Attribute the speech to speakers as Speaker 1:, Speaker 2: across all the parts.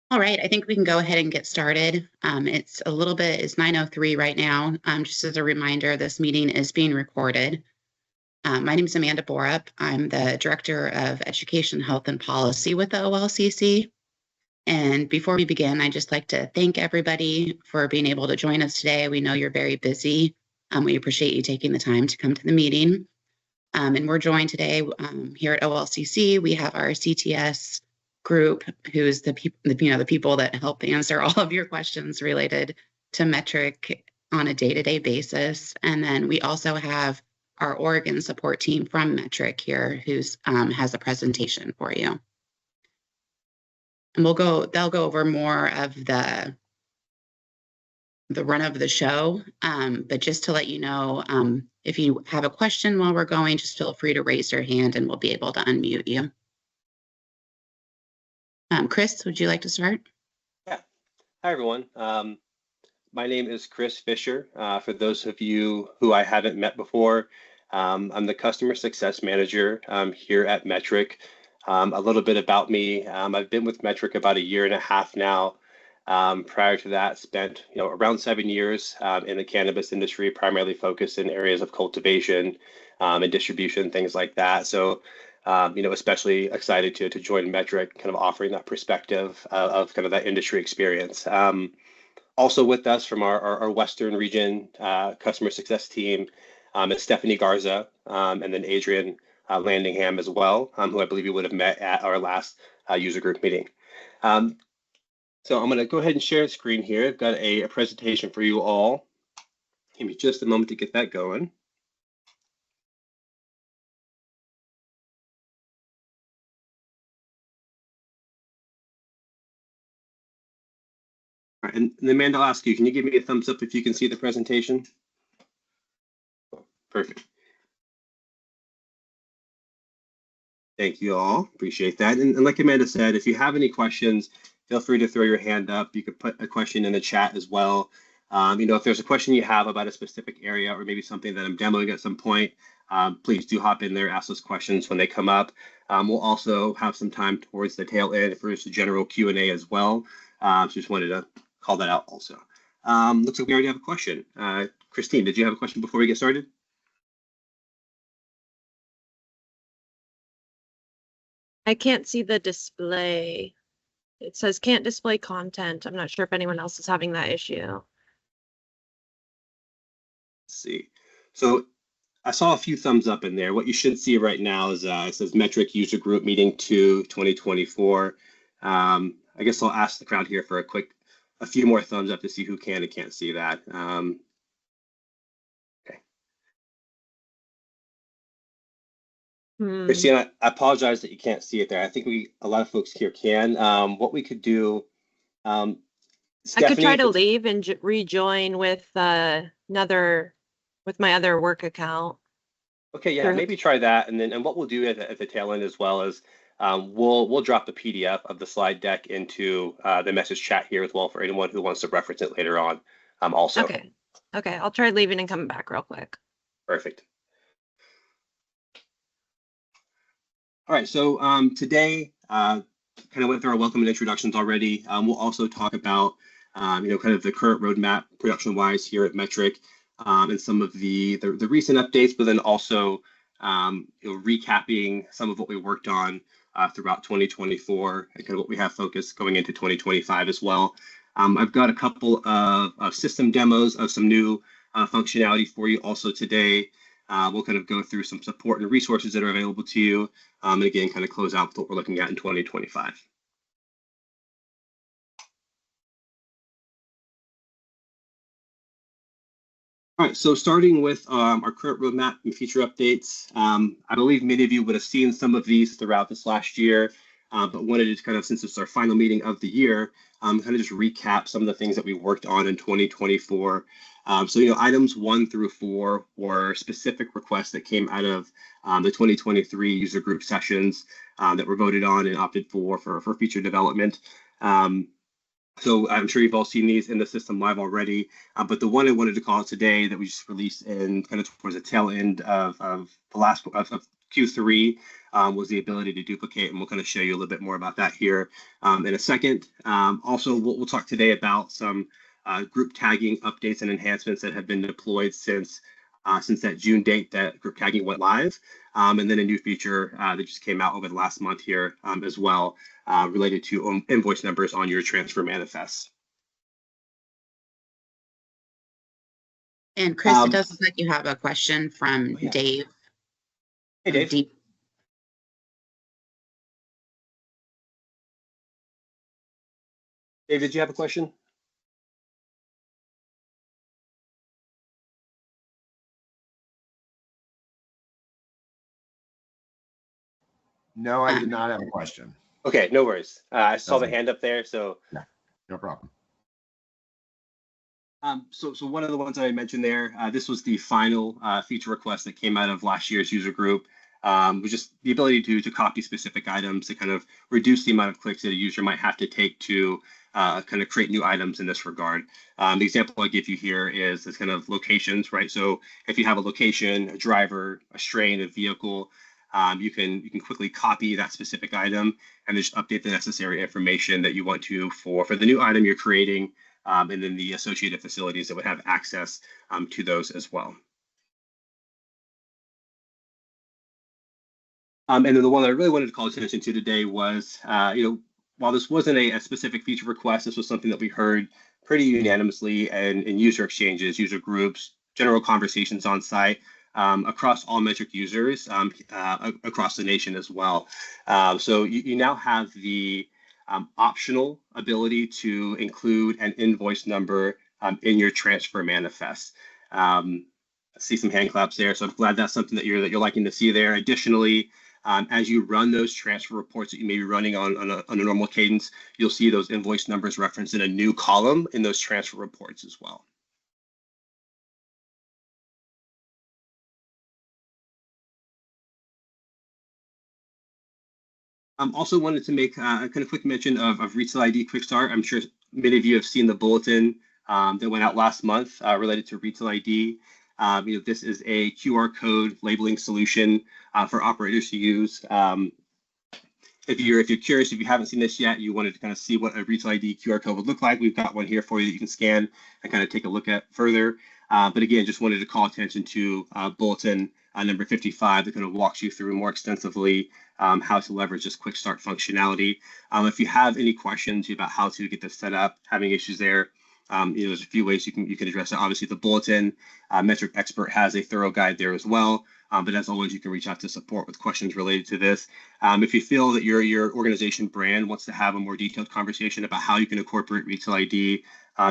Speaker 1: All right, I think we can go ahead and get started. It's 9:03 right now. Just as a reminder, this meeting is being recorded. My name is Amanda Borup. I'm the Director of Education, Health, and Policy with the OLCC. And before we begin, I'd just like to thank everybody for being able to join us today. We know you're very busy. We appreciate you taking the time to come to the meeting. And we're joined today here at OLCC. We have our CTS group, who's the people that help answer all of your questions related to Metrc on a day-to-day basis. And then we also have our Oregon support team from Metrc here, who's has a presentation for you. And they'll go over more of the run of the show, but just to let you know, if you have a question while we're going, just feel free to raise your hand and we'll be able to unmute you. Chris, would you like to start?
Speaker 2: Yeah. Hi, everyone. My name is Chris Fisher. For those of you who I haven't met before, I'm the Customer Success Manager here at Metrc. A little bit about me. I've been with Metrc about 1.5 years now. Prior to that, spent around 7 years in the cannabis industry, primarily focused in areas of cultivation and distribution, things like that. So, especially excited to join Metrc, kind of offering that perspective of kind of that industry experience. Also with us from our Western region customer success team is Stephanie Garza and then Adrian Landingham as well, who I believe you would have met at our last user group meeting. So I'm going to go ahead and share the screen here. I've got a presentation for you all. Give me just a moment to get that going. All right, and then Amanda, I'll ask you, can you give me a thumbs up if you can see the presentation? Perfect. Thank you all. Appreciate that. And like Amanda said, if you have any questions, feel free to throw your hand up. You could put a question in the chat as well. If there's a question you have about a specific area or maybe something that I'm demoing at some point, please do hop in there, ask those questions when they come up. We'll also have some time towards the tail end for just a general Q&A as well. So just wanted to call that out also. Looks like we already have a question. Christine, did you have a question before we get started?
Speaker 3: I can't see the display. It says can't display content. I'm not sure if anyone else is having that issue.
Speaker 2: Let's see. So I saw a few thumbs up in there. What you should see right now is it says Metrc User Group Meeting 2 2024. I guess I'll ask the crowd here for a few more thumbs up to see who can and can't see that. Christina, I apologize that you can't see it there. I think a lot of folks here can. What we could do,
Speaker 3: I could try to leave and rejoin with my other work account.
Speaker 2: Okay, yeah, maybe try that, and what we'll do at the tail end as well is we'll drop the PDF of the slide deck into the message chat here as well for anyone who wants to reference it later on. Also.
Speaker 3: Okay, I'll try leaving and coming back real quick.
Speaker 2: Perfect. All right, so today, kind of went through our welcome and introductions already. We'll also talk about, kind of the current roadmap production-wise here at Metrc, and some of the recent updates, but then also, recapping some of what we worked on throughout 2024 and kind of what we have focused going into 2025 as well. I've got a couple of system demos of some new functionality for you also today. We'll kind of go through some support and resources that are available to you, and again, kind of close out with what we're looking at in 2025. All right, so starting with our current roadmap and feature updates, I believe many of you would have seen some of these throughout this last year, but wanted to kind of, since it's our final meeting of the year, kind of just recap some of the things that we worked on in 2024. So, items 1 through 4 were specific requests that came out of the 2023 user group sessions that were voted on and opted for feature development. So I'm sure you've all seen these in the system live already, but the one I wanted to call out today that we just released in kind of towards the tail end of Q3 was the ability to duplicate, and we'll kind of show you a little bit more about that here in a second. Also, we'll talk today about some group tagging updates and enhancements that have been deployed since that June date that group tagging went live, and then a new feature that just came out over the last month here as well, related to invoice numbers on your transfer manifests.
Speaker 1: And Chris, it does look like you have a question from Dave.
Speaker 2: Hey, Dave. Dave, did you have a question?
Speaker 4: No, I did not have a question.
Speaker 2: Okay, no worries. I saw the hand up there, so.
Speaker 4: Yeah, no problem.
Speaker 2: So one of the ones that I mentioned there, this was the final feature request that came out of last year's user group, was just the ability to copy specific items to kind of reduce the amount of clicks that a user might have to take to kind of create new items in this regard. The example I give you here is this kind of locations, right? So if you have a location, a driver, a strain, a vehicle, you can quickly copy that specific item and just update the necessary information that you want to for the new item you're creating, and then the associated facilities that would have access to those as well. And then the one that I really wanted to call attention to today was, while this wasn't a specific feature request, this was something that we heard pretty unanimously in user exchanges, user groups, general conversations on site, across all Metrc users across the nation as well. So you now have the optional ability to include an invoice number in your transfer manifest. I see some hand claps there, so I'm glad that's something that you're liking to see there. Additionally, as you run those transfer reports that you may be running on a normal cadence, you'll see those invoice numbers referenced in a new column in those transfer reports as well. Also wanted to make a kind of quick mention of Retail ID Quick Start. I'm sure many of you have seen the bulletin that went out last month related to Retail ID. This is a QR code labeling solution for operators to use. If you're curious, if you haven't seen this yet, you wanted to kind of see what a Retail ID QR code would look like, we've got one here for you that you can scan and kind of take a look at further. But again, just wanted to call attention to bulletin number 55 that kind of walks you through more extensively how to leverage this quick start functionality. If you have any questions about how to get this set up, having issues there, there's a few ways you can address it. Obviously, the bulletin, Metrc Expert has a thorough guide there as well. But as always, you can reach out to support with questions related to this. If you feel that your organization brand wants to have a more detailed conversation about how you can incorporate Retail ID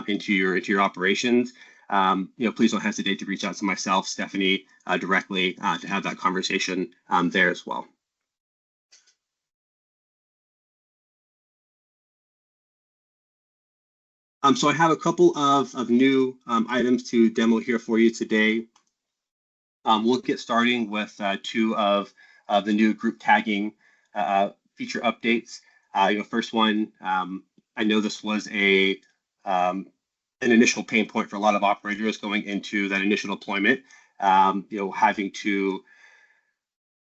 Speaker 2: into your operations, please don't hesitate to reach out to myself, Stephanie, directly to have that conversation there as well. So I have a couple of new items to demo here for you today. We'll get starting with two of the new group tagging feature updates. First one, I know this was an initial pain point for a lot of operators going into that initial deployment. Having to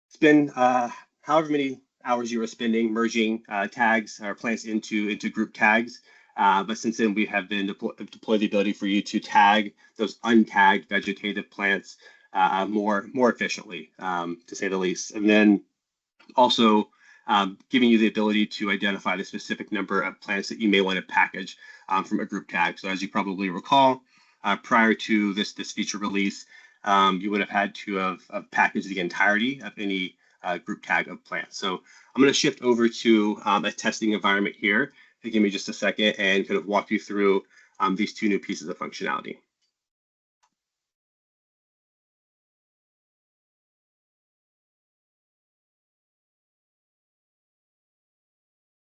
Speaker 2: spend however many hours you were spending merging tags or plants into group tags. But since then, we have been deployed the ability for you to tag those untagged vegetative plants more efficiently, to say the least. And then also giving you the ability to identify the specific number of plants that you may want to package from a group tag. So as you probably recall, prior to this feature release, you would have had to have packaged the entirety of any group tag of plants. So I'm going to shift over to a testing environment here. Give me just a second and kind of walk you through these two new pieces of functionality.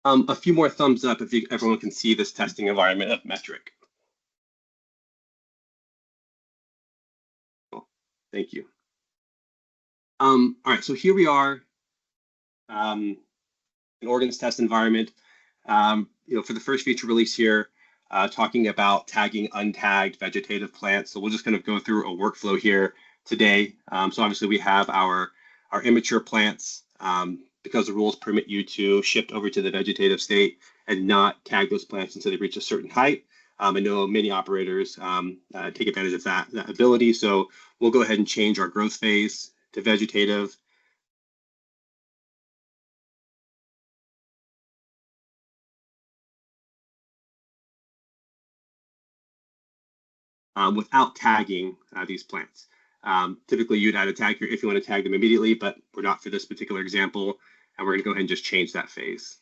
Speaker 2: A few more thumbs up if everyone can see this testing environment of Metrc. Cool. Thank you. All right, so here we are, an organs test environment. For the first feature release here, talking about tagging untagged vegetative plants. So we'll just kind of go through a workflow here today. So obviously we have our our immature plants, because the rules permit you to shift over to the vegetative state and not tag those plants until they reach a certain height. I know many operators take advantage of that ability. So we'll go ahead and change our growth phase to vegetative. Without tagging these plants. Typically, you'd add a tag here if you want to tag them immediately, but we're not for this particular example, and we're going to go ahead and just change that phase.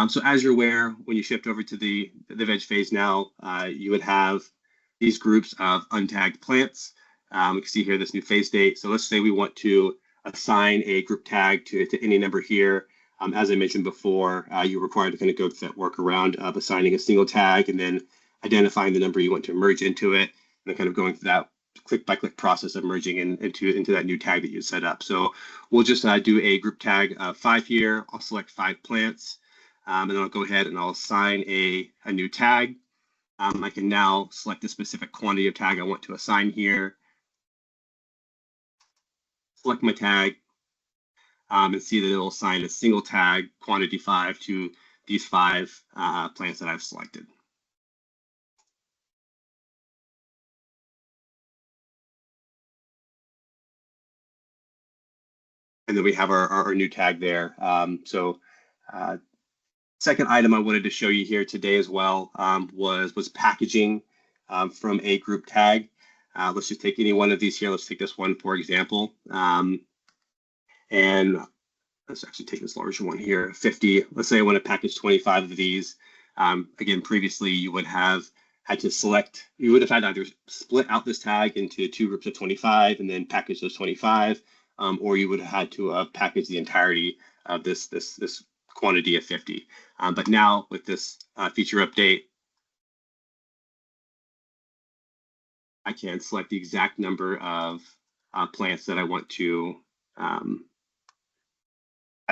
Speaker 2: So as you're aware, when you shift over to the veg phase now, you would have these groups of untagged plants. We can see here this new phase state. So let's say we want to assign a group tag to any number here. As I mentioned before, you're required to kind of go through that workaround of assigning a single tag and then identifying the number you want to merge into it, and then kind of going through that click-by-click process of merging into that new tag that you set up. So we'll just do a group tag of 5 here. I'll select 5 plants, and then I'll go ahead and I'll assign a new tag. I can now select the specific quantity of tag I want to assign here. Select my tag. And see that it'll assign a single tag, quantity 5, to these 5 plants that I've selected. And then we have our new tag there. Second item I wanted to show you here today as well was packaging from a group tag. Let's just take any one of these here. Let's take this one, for example. And let's actually take this larger one here, 50. Let's say I want to package 25 of these. Again, previously you would have had to select, you would have had to either split out this tag into 2 groups of 25 and then package those 25, or you would have had to package the entirety of this quantity of 50. But now with this feature update, I can select the exact number of plants that I want to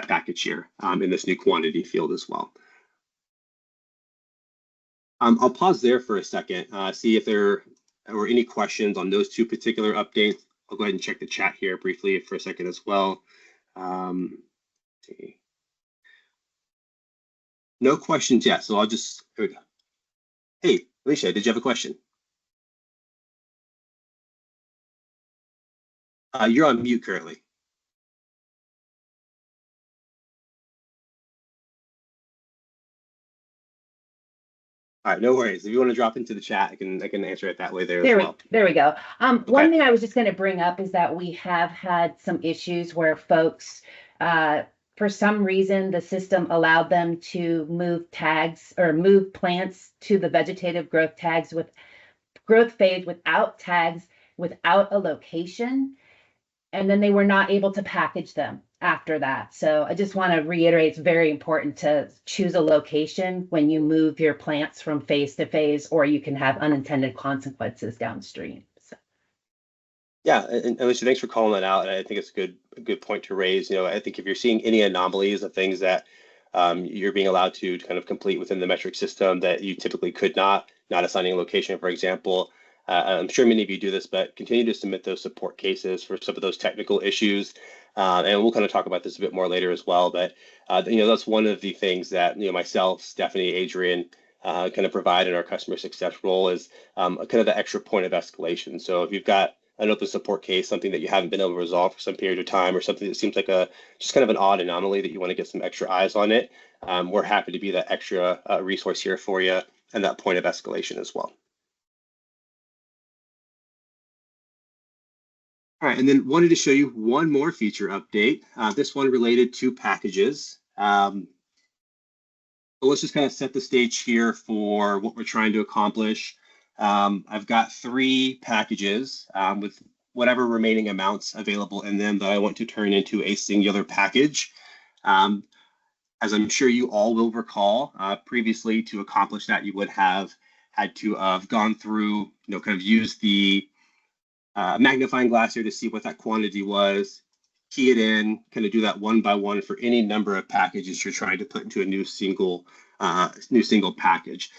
Speaker 2: package here in this new quantity field as well. I'll pause there for a second, see if there were any questions on those 2 particular updates. I'll go ahead and check the chat here briefly for a second as well. See. No questions yet, so I'll just, here we go. Hey, Alicia, did you have a question? You're on mute currently. All right, no worries. If you want to drop into the chat, I can answer it that way there as well.
Speaker 5: There we go.
Speaker 2: Okay.
Speaker 5: One thing I was just going to bring up is that we have had some issues where folks, for some reason, the system allowed them to move tags or move plants to the vegetative growth tags with growth phase without tags, without a location, and then they were not able to package them after that. So I just want to reiterate, it's very important to choose a location when you move your plants from phase to phase, or you can have unintended consequences downstream. So.
Speaker 2: Yeah, and Alicia, thanks for calling that out. And I think it's a good point to raise. You know, I think if you're seeing any anomalies of things that you're being allowed to kind of complete within the Metrc system that you typically could not assigning a location, for example, I'm sure many of you do this, but continue to submit those support cases for some of those technical issues. And we'll kind of talk about this a bit more later as well. But, you know, that's one of the things that, you know, myself, Stephanie, Adrian, kind of provide in our customer success role is kind of the extra point of escalation. So if you've got an open support case, something that you haven't been able to resolve for some period of time, or something that seems like just kind of an odd anomaly that you want to get some extra eyes on it, we're happy to be that extra resource here for you and that point of escalation as well. All right, and then wanted to show you one more feature update, this one related to packages. So let's just kind of set the stage here for what we're trying to accomplish. I've got 3 packages with whatever remaining amounts available in them that I want to turn into a singular package. As I'm sure you all will recall, previously to accomplish that, you would have had to have gone through, you know, kind of use the magnifying glass here to see what that quantity was, key it in, kind of do that one by one for any number of packages you're trying to put into a new single package.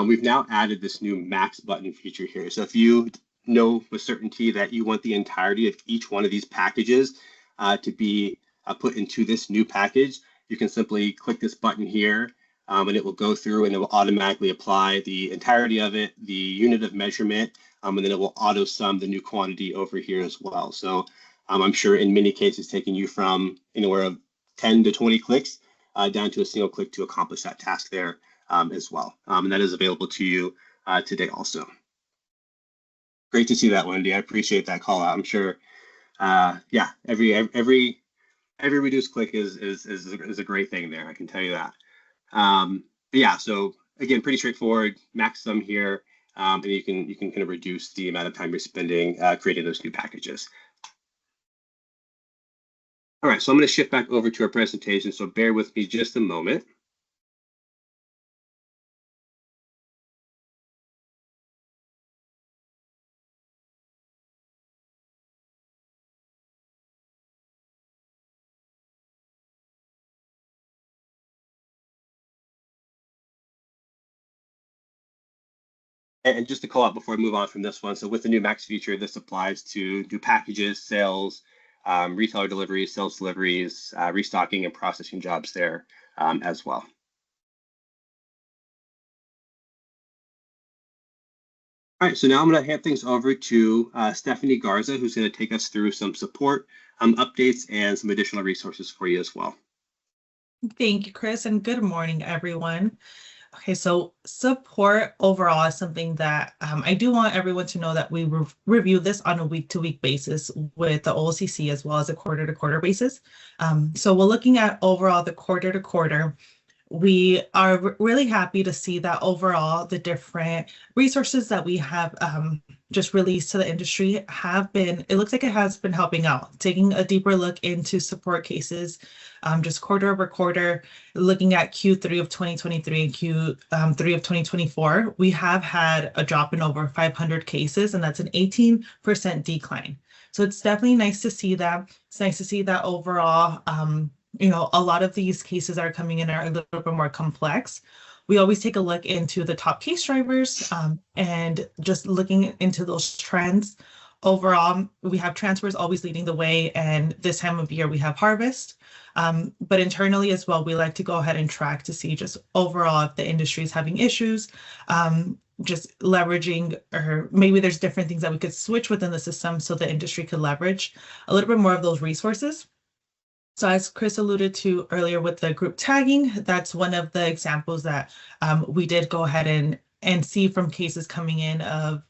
Speaker 2: We've now added this new max button feature here. So if you know with certainty that you want the entirety of each one of these packages to be put into this new package, you can simply click this button here, and it will go through and it will automatically apply the entirety of it, the unit of measurement, and then it will auto sum the new quantity over here as well. So I'm sure in many cases taking you from anywhere of 10 to 20 clicks down to a single click to accomplish that task there as well. And that is available to you today also. Great to see that, Wendy. I appreciate that call out. I'm sure, yeah, every reduced click is a great thing there. I can tell you that. But yeah, so again, pretty straightforward. Max sum here, and you can kind of reduce the amount of time you're spending creating those new packages. All right, so I'm going to shift back over to our presentation. So bear with me just a moment. And just to call out before I move on from this one, so with the new Max feature, this applies to new packages, sales, retailer deliveries, sales deliveries, restocking and processing jobs there as well. All right, so now I'm going to hand things over to Stephanie Garza, who's going to take us through some support updates and some additional resources for you as well.
Speaker 6: Thank you, Chris, and good morning, everyone. Okay, so support overall is something that I do want everyone to know that we review this on a week-to-week basis with the OLCC as well as a quarter-to-quarter basis. So we're looking at overall the quarter-to-quarter. We are really happy to see that overall the different resources that we have just released to the industry have been, it looks like it has been helping out, taking a deeper look into support cases, just quarter over quarter, looking at Q3 of 2023 and Q3 of 2024, we have had a drop in over 500 cases, and that's an 18% decline. So it's definitely nice to see that. It's nice to see that overall, you know, a lot of these cases that are coming in are a little bit more complex. We always take a look into the top case drivers and just looking into those trends. Overall, we have transfers always leading the way, and this time of year we have harvest. But internally as well, we like to go ahead and track to see just overall if the industry is having issues, just leveraging, or maybe there's different things that we could switch within the system so the industry could leverage a little bit more of those resources. So as Chris alluded to earlier with the group tagging, that's one of the examples that we did go ahead and see from cases coming in of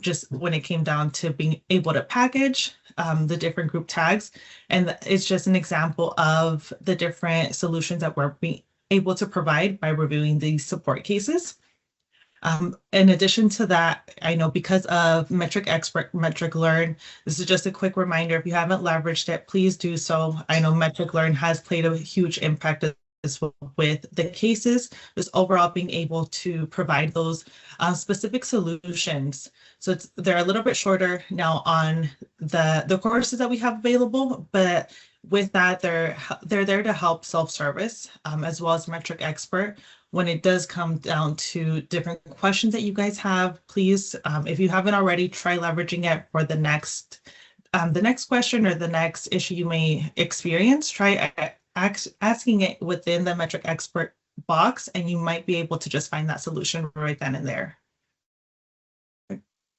Speaker 6: just when it came down to being able to package the different group tags. And it's just an example of the different solutions that we're being able to provide by reviewing these support cases. In addition to that, I know because of Metrc Expert, Metrc Learn, this is just a quick reminder, if you haven't leveraged it, please do so. I know Metrc Learn has played a huge impact as well with the cases, just overall being able to provide those specific solutions. So they're a little bit shorter now on the courses that we have available, but with that, they're there to help self-service as well as Metrc Expert. When it does come down to different questions that you guys have, please, if you haven't already, try leveraging it for the next question or the next issue you may experience. Try asking it within the Metrc Expert box, and you might be able to just find that solution right then and there.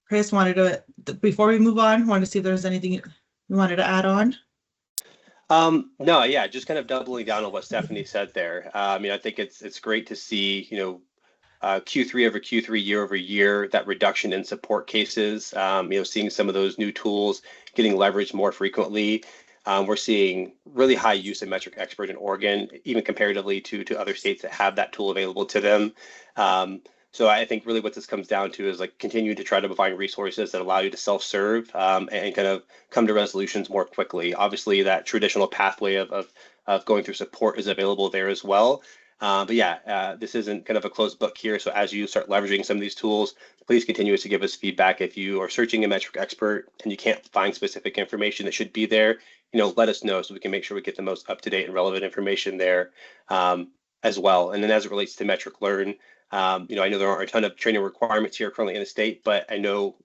Speaker 6: Chris, before we move on, wanted to see if there's anything you wanted to add on.
Speaker 2: No, yeah, just kind of doubling down on what Stephanie said there. I mean, I think it's great to see, you know, Q3 over Q3, year over year, that reduction in support cases, you know, seeing some of those new tools getting leveraged more frequently. We're seeing really high use of Metrc Expert in Oregon, even comparatively to other states that have that tool available to them. So I think really what this comes down to is like continuing to try to find resources that allow you to self-serve and kind of come to resolutions more quickly. Obviously, that traditional pathway of going through support is available there as well. But yeah, this isn't kind of a closed book here. So as you start leveraging some of these tools, please continue to give us feedback. If you are searching a Metrc Expert and you can't find specific information that should be there, you know, let us know so we can make sure we get the most up-to-date and relevant information there as well. And then as it relates to Metrc Learn, I know there aren't a ton of training requirements here currently in the state, but I know,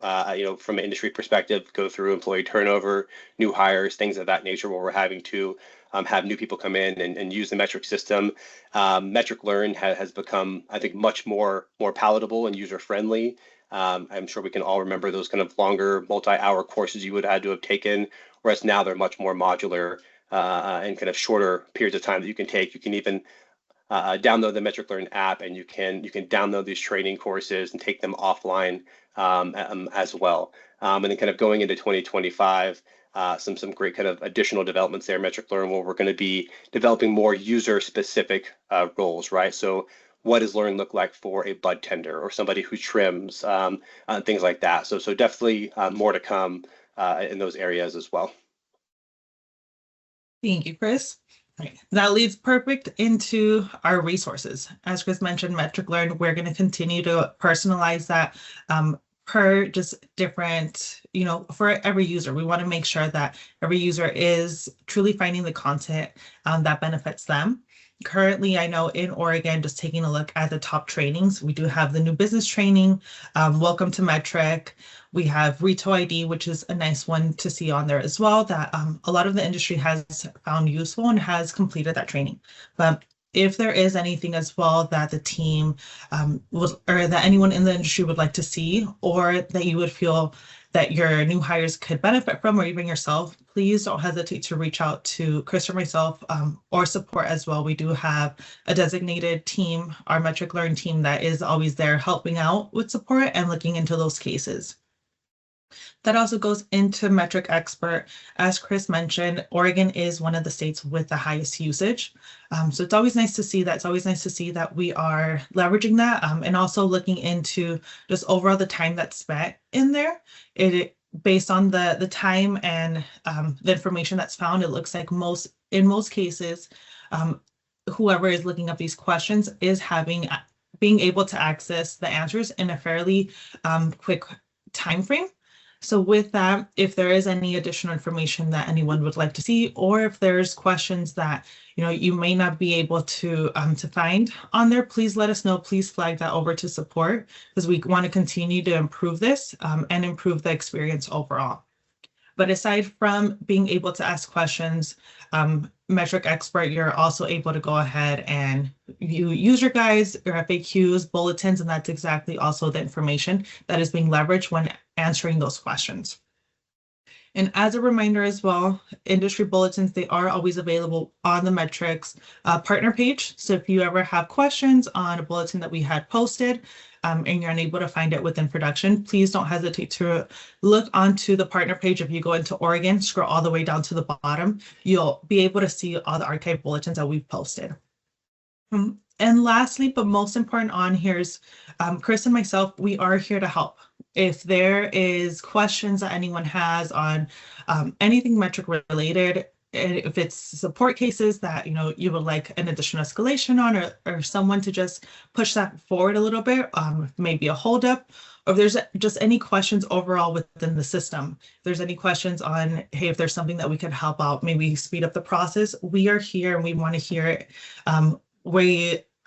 Speaker 2: from an industry perspective, go through employee turnover, new hires, things of that nature, where we're having to have new people come in and use the Metrc system. Metrc Learn has become, I think, much more palatable and user friendly. I'm sure we can all remember those kind of longer multi-hour courses you would have had to have taken, whereas now they're much more modular and kind of shorter periods of time that you can take. You can even download the Metrc Learn app, and you can download these training courses and take them offline as well. And then kind of going into 2025, some great kind of additional developments there, Metrc Learn, where we're going to be developing more user-specific roles, right? So what does Learn look like for a bud tender or somebody who trims, things like that. So definitely more to come in those areas as well.
Speaker 6: Thank you, Chris. Right. That leads perfect into our resources. As Chris mentioned, Metrc Learn, we're going to continue to personalize that per just different, for every user. We want to make sure that every user is truly finding the content that benefits them. Currently, I know in Oregon, just taking a look at the top trainings, we do have the new business training, Welcome to Metrc. We have Retail ID, which is a nice one to see on there as well, that a lot of the industry has found useful and has completed that training. But if there is anything as well that the team or that anyone in the industry would like to see, or that you would feel that your new hires could benefit from, or even yourself, please don't hesitate to reach out to Chris or myself or support as well. We do have a designated team, our Metrc Learn team, that is always there helping out with support and looking into those cases. That also goes into Metrc Expert. As Chris mentioned, Oregon is one of the states with the highest usage. So it's always nice to see that. It's always nice to see that we are leveraging that and also looking into just overall the time that's spent in there. Based on the time and the information that's found, it looks like in most cases, whoever is looking up these questions is being able to access the answers in a fairly quick time frame. So with that, if there is any additional information that anyone would like to see, or if there's questions that you may not be able to find on there, please let us know. Please flag that over to support, because we want to continue to improve this and improve the experience overall. But aside from being able to ask questions, Metrc Expert, you're also able to go ahead and view user guides, your FAQs, bulletins, and that's exactly also the information that is being leveraged when answering those questions. And as a reminder as well, industry bulletins, they are always available on the Metrc's partner page. So if you ever have questions on a bulletin that we had posted and you're unable to find it within production, please don't hesitate to look onto the partner page. If you go into Oregon, scroll all the way down to the bottom, you'll be able to see all the archive bulletins that we've posted. And lastly, but most important on here is Chris and myself, we are here to help. If there is questions that anyone has on anything Metrc related, if it's support cases that you would like an additional escalation on, or someone to just push that forward a little bit, maybe a holdup, or if there's just any questions overall within the system, if there's any questions on, hey, if there's something that we could help out, maybe speed up the process, we are here and we want to hear it.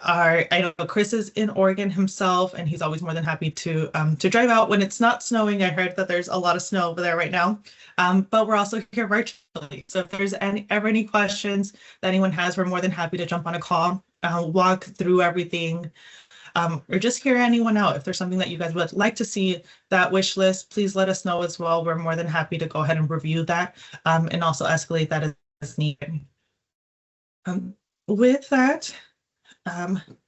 Speaker 6: I know Chris is in Oregon himself, and he's always more than happy to drive out when it's not snowing. I heard that there's a lot of snow over there right now, but we're also here virtually. So if there's ever any questions that anyone has, we're more than happy to jump on a call, walk through everything, or just hear anyone out. If there's something that you guys would like to see, that wish list, please let us know as well. We're more than happy to go ahead and review that and also escalate that as needed. With that,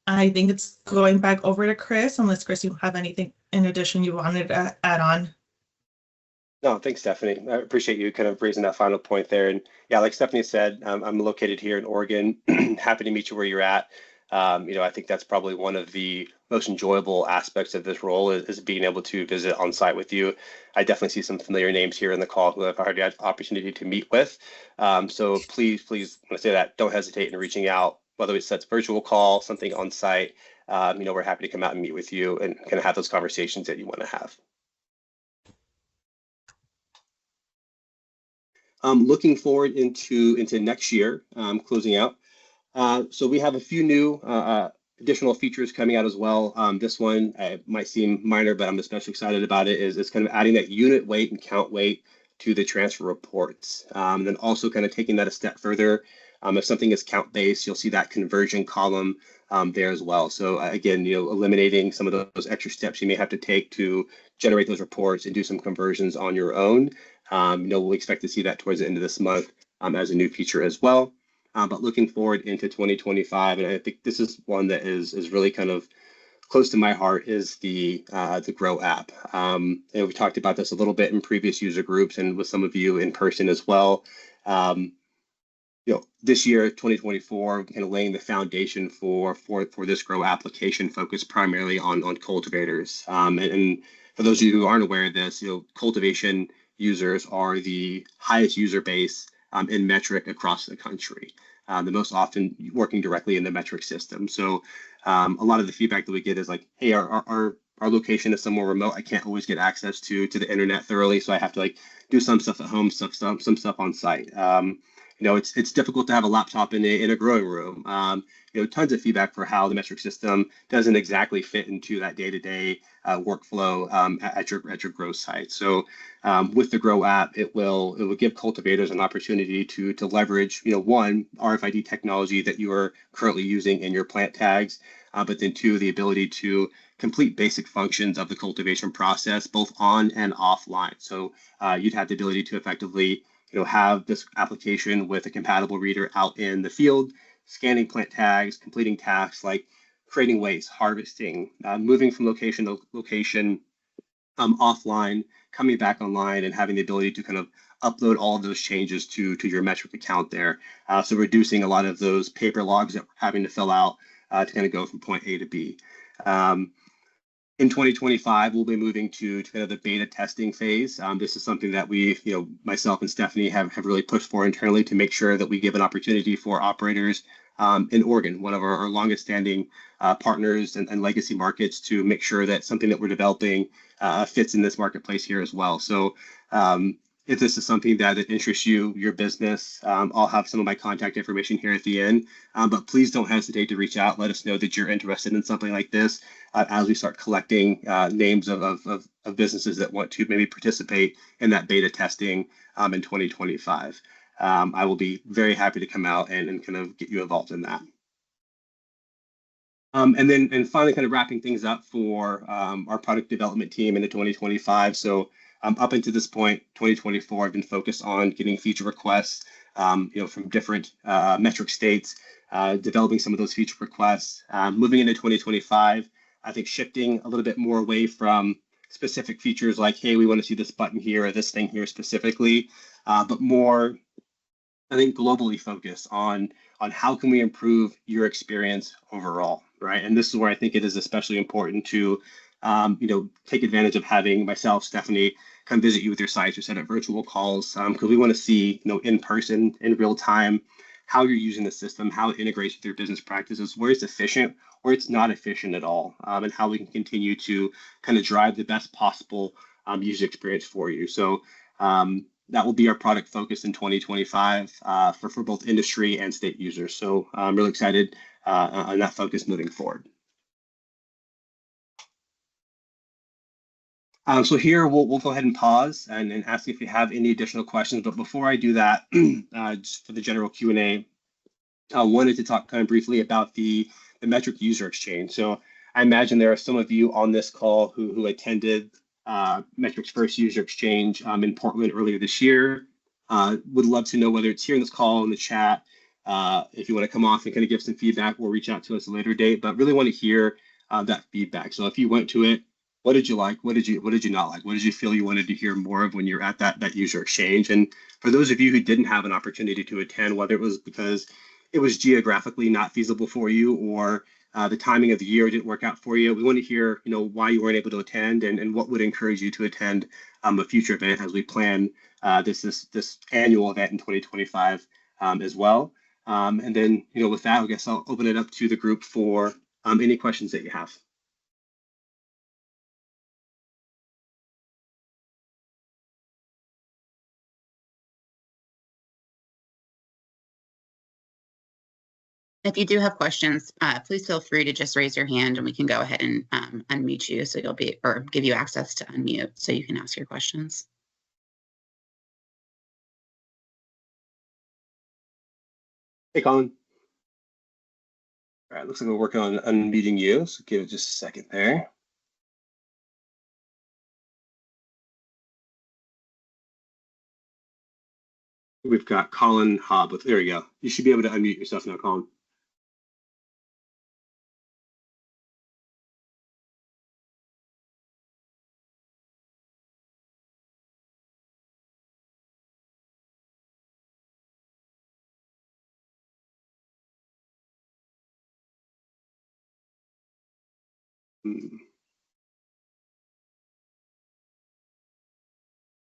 Speaker 6: I think it's going back over to Chris, unless Chris, you have anything in addition you wanted to add on.
Speaker 2: No, thanks, Stephanie. I appreciate you kind of raising that final point there. And yeah, like Stephanie said, I'm located here in Oregon. Happy to meet you where you're at. I think that's probably one of the most enjoyable aspects of this role is being able to visit on site with you. I definitely see some familiar names here in the call who I've already had the opportunity to meet with. So please, when I say that, don't hesitate in reaching out, whether it's a virtual call, something on site. We're happy to come out and meet with you and kind of have those conversations that you want to have. Looking forward into next year, closing out. So we have a few new additional features coming out as well. This one might seem minor, but I'm especially excited about it, is kind of adding that unit weight and count weight to the transfer reports. And then also kind of taking that a step further. If something is count-based, you'll see that conversion column there as well. So again, eliminating some of those extra steps you may have to take to generate those reports and do some conversions on your own. We'll expect to see that towards the end of this month as a new feature as well. But looking forward into 2025, and I think this is one that is really kind of close to my heart, is the Grow app. And we talked about this a little bit in previous user groups and with some of you in person as well. This year, 2024, kind of laying the foundation for this Grow application focused primarily on cultivators. And for those of you who aren't aware of this, cultivation users are the highest user base in Metrc across the country, the most often working directly in the Metrc system. So a lot of the feedback that we get is like, hey, our location is somewhere remote. I can't always get access to the internet thoroughly, so I have to do some stuff at home, some stuff on site. It's difficult to have a laptop in a growing room. Tons of feedback for how the Metrc system doesn't exactly fit into that day-to-day workflow at your grow site. So with the Grow app, it will give cultivators an opportunity to leverage, one, RFID technology that you are currently using in your plant tags, but then two, the ability to complete basic functions of the cultivation process, both on and offline. So you'd have the ability to effectively have this application with a compatible reader out in the field, scanning plant tags, completing tasks like creating waste, harvesting, moving from location to location, offline, coming back online, and having the ability to kind of upload all of those changes to your Metrc account there. So reducing a lot of those paper logs that we're having to fill out to kind of go from point A to B. In 2025, we'll be moving to kind of the beta testing phase. This is something that we, myself and Stephanie have really pushed for internally to make sure that we give an opportunity for operators in Oregon, one of our longest standing partners and legacy markets, to make sure that something that we're developing fits in this marketplace here as well. So if this is something that interests you, your business, I'll have some of my contact information here at the end, but please don't hesitate to reach out. Let us know that you're interested in something like this as we start collecting names of businesses that want to maybe participate in that beta testing in 2025. I will be very happy to come out and kind of get you involved in that. And finally, kind of wrapping things up for our product development team into 2025. So up until this point, 2024, I've been focused on getting feature requests, from different Metrc states, developing some of those feature requests. Moving into 2025, I think shifting a little bit more away from specific features like, hey, we want to see this button here or this thing here specifically, but more, I think, globally focused on how can we improve your experience overall, right? And this is where I think it is especially important to, take advantage of having myself, Stephanie, come visit you with your sites or set up virtual calls, because we want to see, in person, in real time, how you're using the system, how it integrates with your business practices, where it's efficient, where it's not efficient at all, and how we can continue to kind of drive the best possible user experience for you. So that will be our product focus in 2025 for both industry and state users. So I'm really excited on that focus moving forward. So here we'll go ahead and pause and ask if you have any additional questions. But before I do that, just for the general Q&A, I wanted to talk kind of briefly about the Metrc user exchange. So I imagine there are some of you on this call who attended Metrc's first user exchange in Portland earlier this year. Would love to know whether it's here in this call, in the chat, if you want to come off and kind of give some feedback or reach out to us at a later date, but really want to hear that feedback. So if you went to it, what did you like? What did you not like? What did you feel you wanted to hear more of when you're at that user exchange? And for those of you who didn't have an opportunity to attend, whether it was because it was geographically not feasible for you or the timing of the year didn't work out for you, we want to hear, why you weren't able to attend and what would encourage you to attend a future event as we plan this annual event in 2025 as well. And then, with that, I guess I'll open it up to the group for any questions that you have.
Speaker 1: If you do have questions, please feel free to just raise your hand and we can go ahead and unmute you so you'll be, or give you access to unmute so you can ask your questions.
Speaker 2: Hey, Colin. All right, looks like we're working on unmuting you, so give it just a second there. We've got Colin Hobb. There you go. You should be able to unmute yourself now, Colin.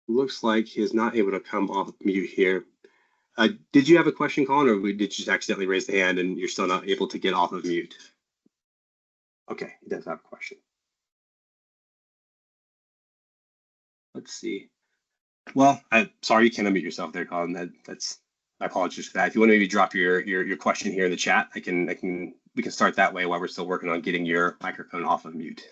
Speaker 2: Looks like he is not able to come off mute here. Did you have a question, Colin, or did you just accidentally raise the hand and you're still not able to get off of mute? Okay, he does have a question. Let's see. Well, I'm sorry you can't unmute yourself there, Colin. That's my apologies for that. If you want to maybe drop your question here in the chat, we can start that way while we're still working on getting your microphone off of mute.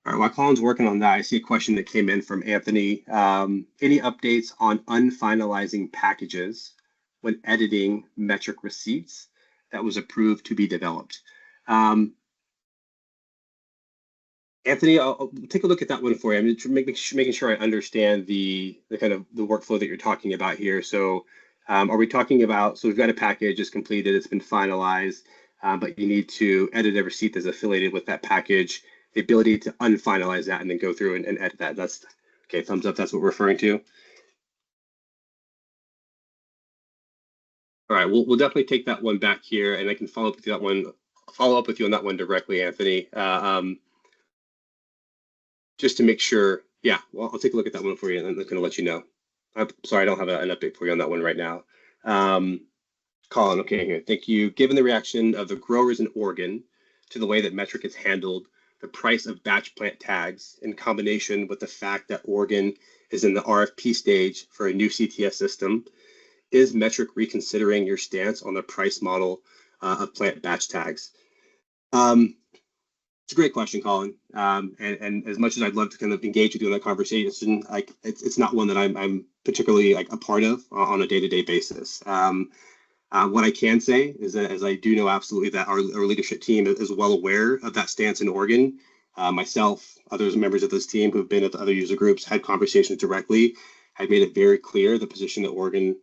Speaker 2: All right, while Colin's working on that, I see a question that came in from Anthony. Any updates on unfinalizing packages when editing Metrc receipts that was approved to be developed? Anthony, I'll take a look at that one for you. I'm just making sure I understand the kind of the workflow that you're talking about here. So are we talking about, so we've got a package, it's completed, it's been finalized, but you need to edit a receipt that's affiliated with that package, the ability to unfinalize that and then go through and edit that. That's okay, thumbs up, that's what we're referring to. All right, we'll definitely take that one back here and I can follow up with you on that one directly, Anthony. Just to make sure, yeah, well, I'll take a look at that one for you and I'm going to let you know. I'm sorry, I don't have an update for you on that one right now. Colin, okay, here, thank you. Given the reaction of the growers in Oregon to the way that Metrc has handled the price of batch plant tags in combination with the fact that Oregon is in the RFP stage for a new CTS system, is Metrc reconsidering your stance on the price model of plant batch tags? It's a great question, Colin. And as much as I'd love to kind of engage with you in that conversation, like it's not one that I'm particularly like a part of on a day-to-day basis. What I can say is that, as I do know absolutely that our leadership team is well aware of that stance in Oregon. Myself, others members of this team who've been at the other user groups had conversations directly. I've made it very clear the position that Oregon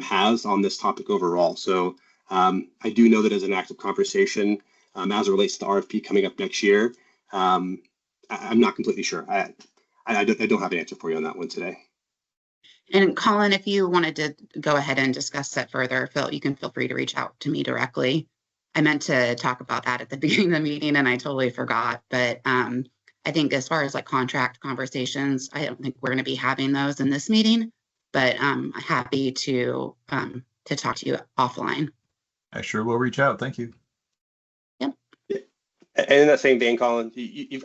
Speaker 2: has on this topic overall. So I do know that as an active conversation as it relates to the RFP coming up next year. I'm not completely sure. I don't have an answer for you on that one today.
Speaker 1: And Colin, if you wanted to go ahead and discuss that further, you can feel free to reach out to me directly. I meant to talk about that at the beginning of the meeting and I totally forgot. But I think as far as like contract conversations, I don't think we're going to be having those in this meeting, but I'm happy to talk to you offline.
Speaker 7: I sure will reach out. Thank you.
Speaker 2: And in that same vein, Colin,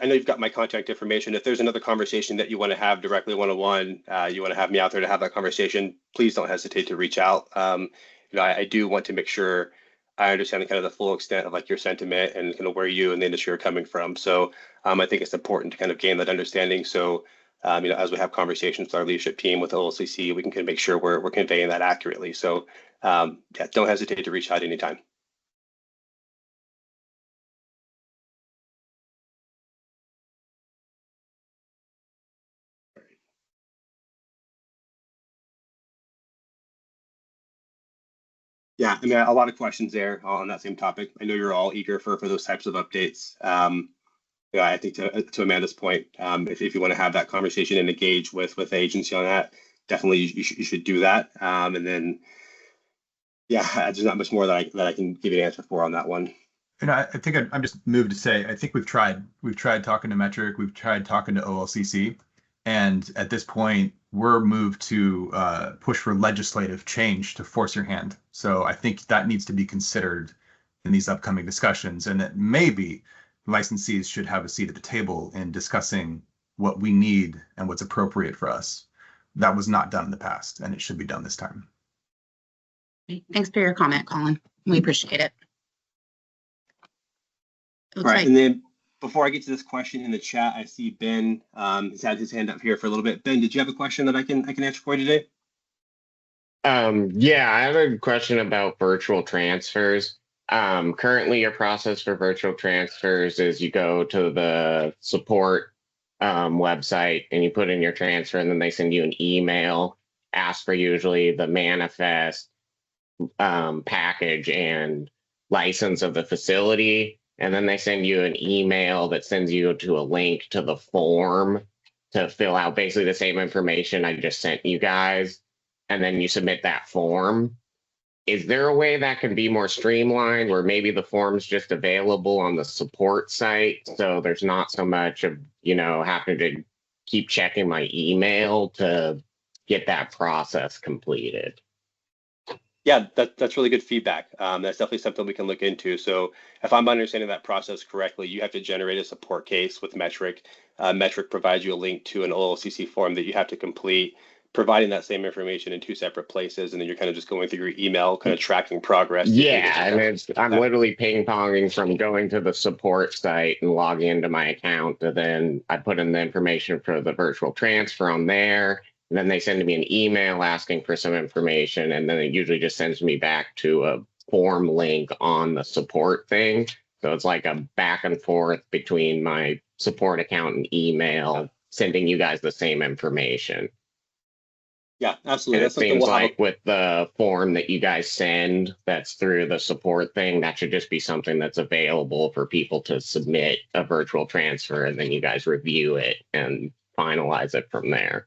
Speaker 2: I know you've got my contact information. If there's another conversation that you want to have directly one-on-one, you want to have me out there to have that conversation, please don't hesitate to reach out. I do want to make sure I understand kind of the full extent of like your sentiment and kind of where you and the industry are coming from. So I think it's important to kind of gain that understanding. So as we have conversations with our leadership team with OLCC, we can kind of make sure we're conveying that accurately. So yeah, don't hesitate to reach out anytime. Yeah, I mean, a lot of questions there on that same topic. I know you're all eager for those types of updates. I think to Amanda's point, if you want to have that conversation and engage with the agency on that, definitely you should do that. And then, yeah, there's not much more that I can give you an answer for on that one.
Speaker 7: And I think I'm just moved to say, I think we've tried talking to Metrc, we've tried talking to OLCC, and at this point, we're moved to push for legislative change to force your hand. So I think that needs to be considered in these upcoming discussions, and that maybe licensees should have a seat at the table in discussing what we need and what's appropriate for us. That was not done in the past, and it should be done this time.
Speaker 1: Thanks for your comment, Colin. We appreciate it.
Speaker 2: Right, and then before I get to this question in the chat, I see Ben has had his hand up here for a little bit. Ben, did you have a question that I can answer for you today?
Speaker 8: Yeah, I have a question about virtual transfers. Currently, your process for virtual transfers is you go to the support website and you put in your transfer, and then they send you an email, ask for usually the manifest, package and license of the facility. And then they send you an email that sends you to a link to the form to fill out basically the same information I just sent you guys. And then you submit that form. Is there a way that can be more streamlined where maybe the form's just available on the support site? So there's not so much of, having to keep checking my email to get that process completed.
Speaker 2: Yeah, that's really good feedback. That's definitely something we can look into. So if I'm understanding that process correctly, you have to generate a support case with Metrc. Metrc provides you a link to an OLCC form that you have to complete, providing that same information in 2 separate places, and then you're kind of just going through your email, kind of tracking progress.
Speaker 8: Yeah, and I'm literally ping-ponging from going to the support site and logging into my account, and then I put in the information for the virtual transfer on there. And then they send me an email asking for some information, and then it usually just sends me back to a form link on the support thing. So it's like a back and forth between my support account and email, sending you guys the same information.
Speaker 2: Yeah, absolutely.
Speaker 8: And it seems like with the form that you guys send that's through the support thing, that should just be something that's available for people to submit a virtual transfer, and then you guys review it and finalize it from there.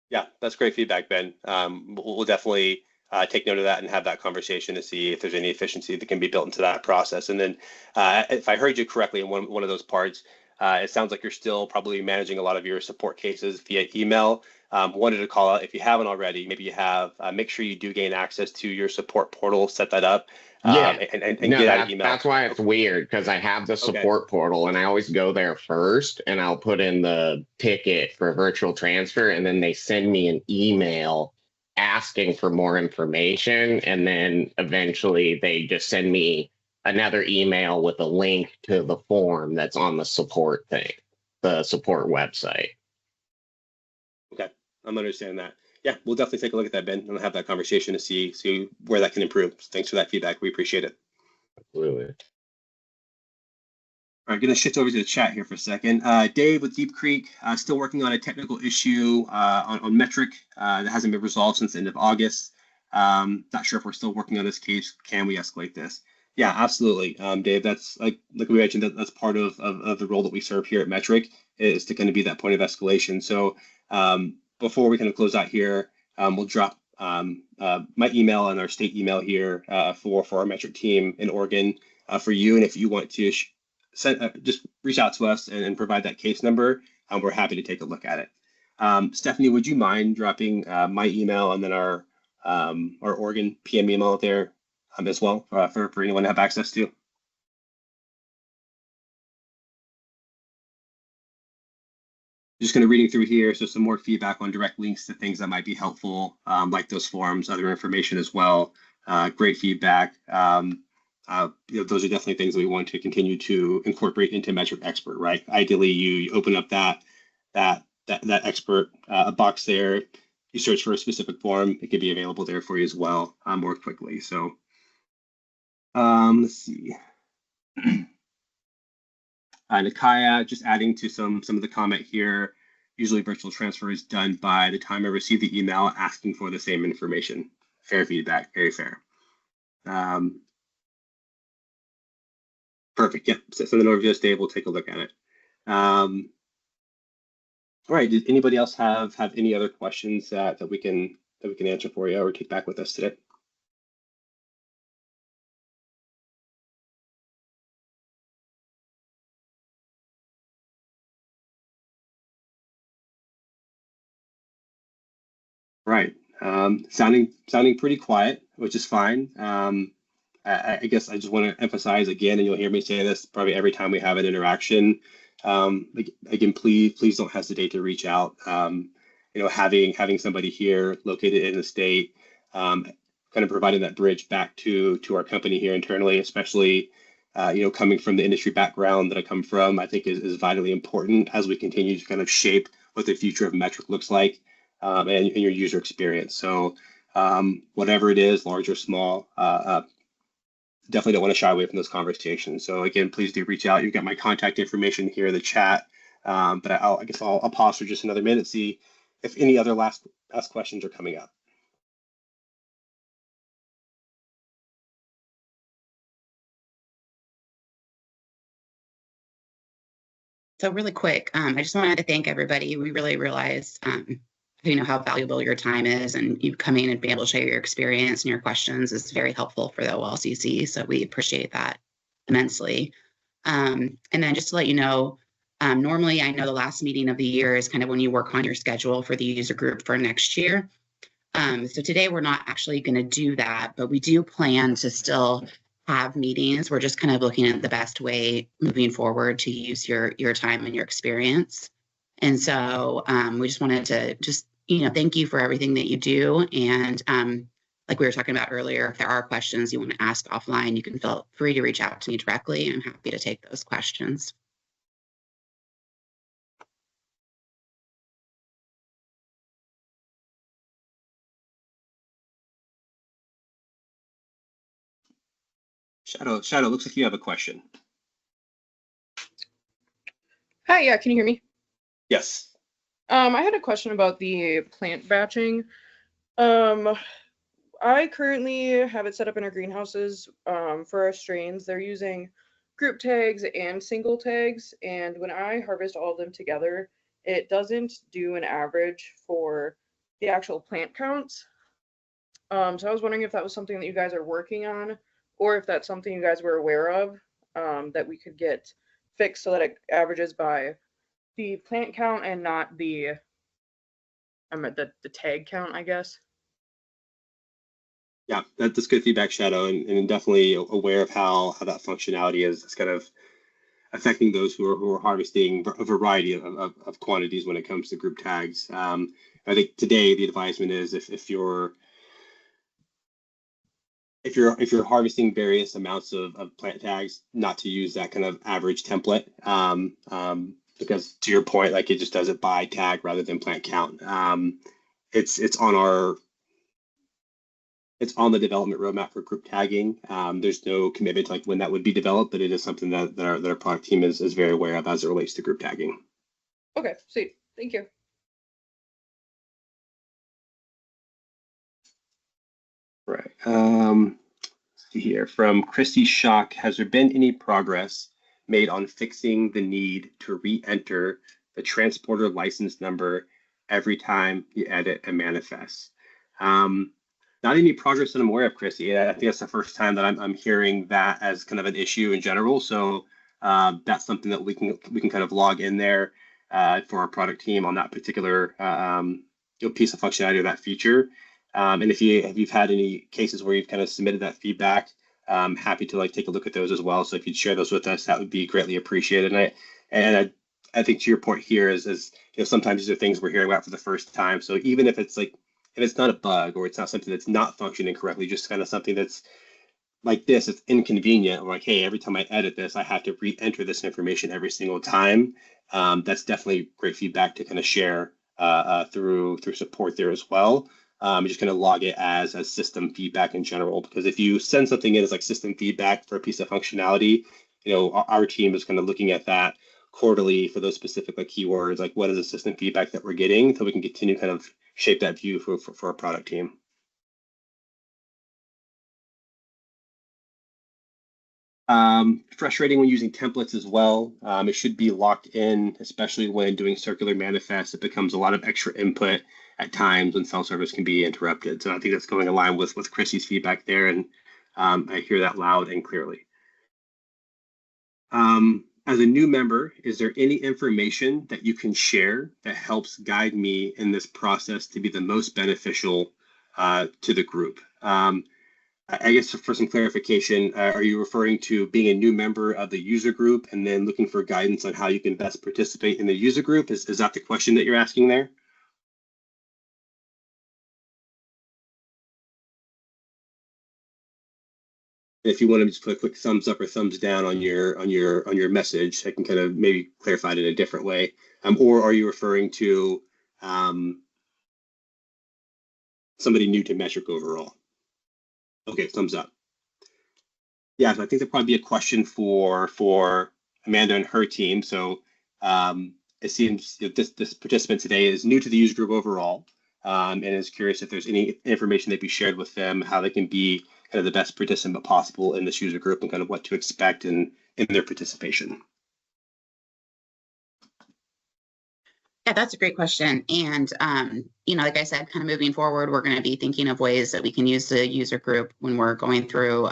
Speaker 2: Yeah, that's great feedback, Ben. We'll definitely take note of that and have that conversation to see if there's any efficiency that can be built into that process. And then if I heard you correctly in one of those parts, it sounds like you're still probably managing a lot of your support cases via email. Wanted to call out, if you haven't already, maybe you have, make sure you do gain access to your support portal, set that up. And get out of email.
Speaker 8: That's why it's weird, because I have the support portal and I always go there first and I'll put in the ticket for a virtual transfer, and then they send me an email asking for more information, and then eventually they just send me another email with a link to the form that's on the support thing, the support website.
Speaker 2: Okay, I'm understanding that. Yeah, we'll definitely take a look at that, Ben, and have that conversation to see where that can improve. Thanks for that feedback. We appreciate it.
Speaker 8: Absolutely.
Speaker 2: All right, going to shift over to the chat here for a second. Dave with Deep Creek, still working on a technical issue on Metrc that hasn't been resolved since the end of August. Not sure if we're still working on this case. Can we escalate this? Yeah, absolutely, Dave. That's like we mentioned, that's part of the role that we serve here at Metrc, is to kind of be that point of escalation. So before we kind of close out here, we'll drop my email and our state email here for our Metrc team in Oregon for you. And if you want to just reach out to us and provide that case number, we're happy to take a look at it. Stephanie, would you mind dropping my email and then our Oregon PM email out there as well for anyone to have access to? Just kind of reading through here, so some more feedback on direct links to things that might be helpful, like those forums, other information as well. Great feedback. Those are definitely things that we want to continue to incorporate into Metrc Expert, right? Ideally, you open up that expert box there. You search for a specific form, it could be available there for you as well more quickly. So let's see. Nakaya, just adding to some of the comment here. Usually virtual transfer is done by the time I receive the email asking for the same information. Fair feedback, very fair. Perfect, yep, send it over to us, Dave, we'll take a look at it. All right, did anybody else have any other questions that we can answer for you or take back with us today? Right. Sounding pretty quiet, which is fine. I guess I just want to emphasize again, and you'll hear me say this probably every time we have an interaction. Again, please don't hesitate to reach out. Having somebody here located in the state, kind of providing that bridge back to our company here internally, especially coming from the industry background that I come from, I think is vitally important as we continue to kind of shape what the future of Metrc looks like, and your user experience. So whatever it is, large or small, definitely don't want to shy away from those conversations. So again, please do reach out. You've got my contact information here in the chat. But I guess I'll pause for just another minute, see if any other last questions are coming up.
Speaker 1: So really quick, I just wanted to thank everybody. We really realize, how valuable your time is, and you coming and being able to share your experience and your questions is very helpful for the OLCC. So we appreciate that immensely. And then just to let you know, normally I know the last meeting of the year is kind of when you work on your schedule for the user group for next year. So today we're not actually going to do that, but we do plan to still have meetings. We're just kind of looking at the best way moving forward to use your time and your experience. And so we just wanted to thank you for everything that you do. And like we were talking about earlier, if there are questions you want to ask offline, you can feel free to reach out to me directly. I'm happy to take those questions.
Speaker 2: Shadow, looks like you have a question.
Speaker 9: Hi, yeah, can you hear me?
Speaker 2: Yes.
Speaker 9: I had a question about the plant batching. I currently have it set up in our greenhouses for our strains. They're using group tags and single tags, and when I harvest all of them together, it doesn't do an average for the actual plant counts. So I was wondering if that was something that you guys are working on, or if that's something you guys were aware of, that we could get fixed so that it averages by the plant count and not the tag count, I guess.
Speaker 2: Yeah, that's good feedback, Shadow, and definitely aware of how that functionality is kind of affecting those who are harvesting a variety of quantities when it comes to group tags. I think today the advisement is if you're harvesting various amounts of plant tags, not to use that kind of average template, because to your point, like it just does it by tag rather than plant count. It's on the development roadmap for group tagging. There's no commitment to like when that would be developed, but it is something that our product team is very aware of as it relates to group tagging.
Speaker 9: Okay, sweet. Thank you.
Speaker 2: Right. See here from Christy Schock. Has there been any progress made on fixing the need to re-enter the transporter license number every time you edit a manifest? Not any progress that I'm aware of, Christy. I think that's the first time that I'm hearing that as kind of an issue in general. So that's something that we can kind of log in there for our product team on that particular piece of functionality or that feature. And if you've had any cases where you've kind of submitted that feedback, I'm happy to like take a look at those as well. So if you'd share those with us, that would be greatly appreciated. And I think to your point here is sometimes these are things we're hearing about for the first time. So even if it's not a bug or it's not something that's not functioning correctly, just kind of something that's like this, it's inconvenient. Or like, hey, every time I edit this, I have to re-enter this information every single time. That's definitely great feedback to kind of share through support there as well. Just kind of log it as system feedback in general, because if you send something in as like system feedback for a piece of functionality, our team is kind of looking at that quarterly for those specific like keywords, like what is the system feedback that we're getting, so we can continue to kind of shape that view for our product team. Frustrating when using templates as well. It should be locked in, especially when doing circular manifests. It becomes a lot of extra input at times when self-service can be interrupted. So I think that's going in line with Chrissy's feedback there, and I hear that loud and clearly. As a new member, is there any information that you can share that helps guide me in this process to be the most beneficial to the group? I guess for some clarification, are you referring to being a new member of the user group and then looking for guidance on how you can best participate in the user group? Is that the question that you're asking there? If you want to just put a quick thumbs up or thumbs down on your message, I can kind of maybe clarify it in a different way. Or are you referring to somebody new to Metrc overall? Okay, thumbs up. Yeah, so I think that'd probably be a question for Amanda and her team. So it seems this participant today is new to the user group overall, and is curious if there's any information that be shared with them, how they can be kind of the best participant possible in this user group, and kind of what to expect in their participation.
Speaker 1: Yeah, that's a great question. And, like I said, kind of moving forward, we're going to be thinking of ways that we can use the user group when we're going through,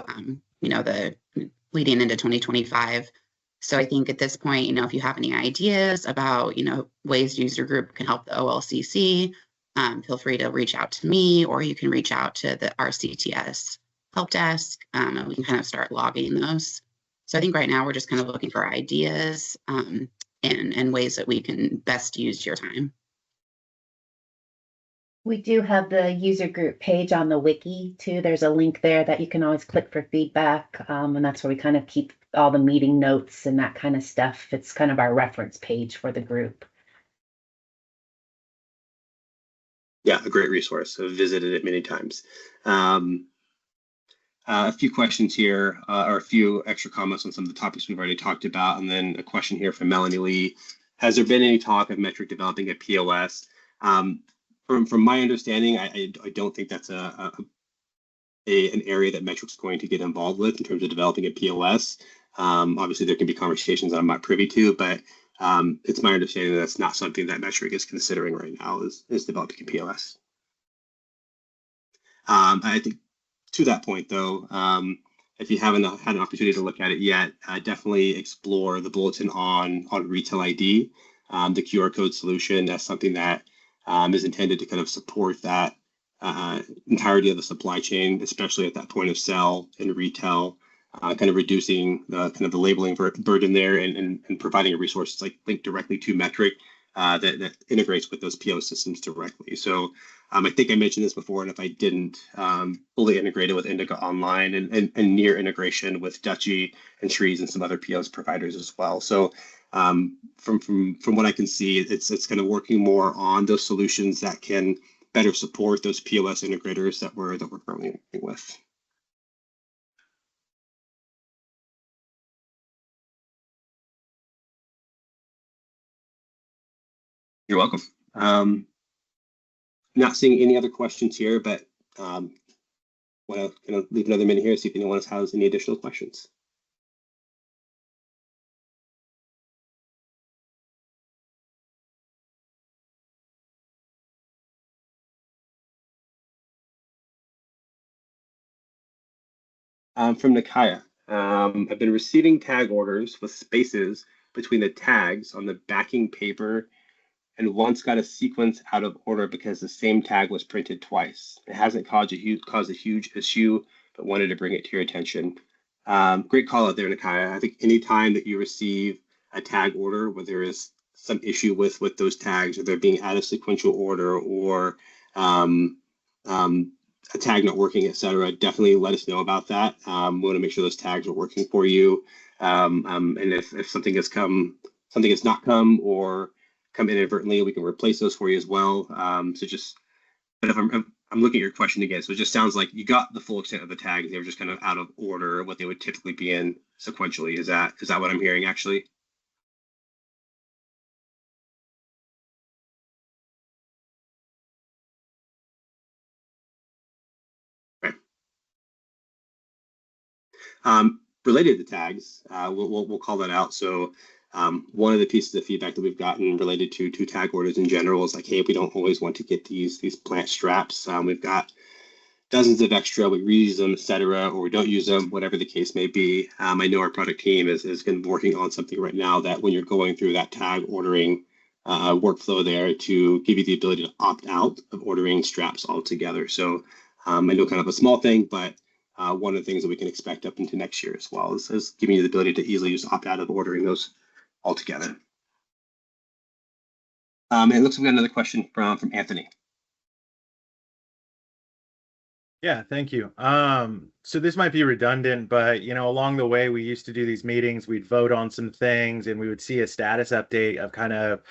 Speaker 1: the leading into 2025. So I think at this point, if you have any ideas about, ways user group can help the OLCC, feel free to reach out to me, or you can reach out to the RCTS help desk, and we can kind of start logging those. So I think right now we're just kind of looking for ideas and ways that we can best use your time.
Speaker 5: We do have the user group page on the wiki too. There's a link there that you can always click for feedback. And that's where we kind of keep all the meeting notes and that kind of stuff. It's kind of our reference page for the group.
Speaker 2: Yeah, a great resource. I've visited it many times. A few questions here, or a few extra comments on some of the topics we've already talked about. And then a question here from Melanie Lee. Has there been any talk of Metrc developing a POS? From my understanding, I don't think that's an area that Metrc's going to get involved with in terms of developing a POS. Obviously, there can be conversations that I'm not privy to, but it's my understanding that that's not something that Metrc is considering right now, is developing a POS. I think to that point, though, if you haven't had an opportunity to look at it yet, definitely explore the bulletin on Retail ID, the QR code solution. That's something that is intended to kind of support that entirety of the supply chain, especially at that point of sale in retail, kind of reducing the labeling burden there and providing a resource that's like linked directly to Metrc that integrates with those PO systems directly. So I think I mentioned this before, and if I didn't, fully integrated with Indica Online and near integration with Dutchy and Trees and some other POS providers as well. So from what I can see, it's kind of working more on those solutions that can better support those POS integrators that we're currently working with. You're welcome. Not seeing any other questions here, but want to kind of leave another minute here, see if anyone else has any additional questions. From Nikaya, I've been receiving tag orders with spaces between the tags on the backing paper, and once got a sequence out of order because the same tag was printed twice. It hasn't caused a huge issue, but wanted to bring it to your attention. Great call out there, Nikaya. I think anytime that you receive a tag order where there is some issue with those tags, or they're being out of sequential order, or a tag not working, etc., definitely let us know about that. We want to make sure those tags are working for you. And if something has not come or come inadvertently, we can replace those for you as well. But if I'm looking at your question again, so it just sounds like you got the full extent of the tags. They were just kind of out of order, what they would typically be in sequentially. Is that what I'm hearing actually? Related to tags, we'll call that out. So one of the pieces of feedback that we've gotten related to tag orders in general is like, hey, we don't always want to get these plant straps. We've got dozens of extra, we reuse them, et cetera, or we don't use them, whatever the case may be. I know our product team is going to be working on something right now that when you're going through that tag ordering workflow there to give you the ability to opt out of ordering straps altogether. So I know kind of a small thing, but one of the things that we can expect up into next year as well is giving you the ability to easily just opt out of ordering those altogether. And it looks like we got another question from Anthony.
Speaker 10: Yeah, thank you. So this might be redundant, but along the way we used to do these meetings, we'd vote on some things and we would see a status update of kind of,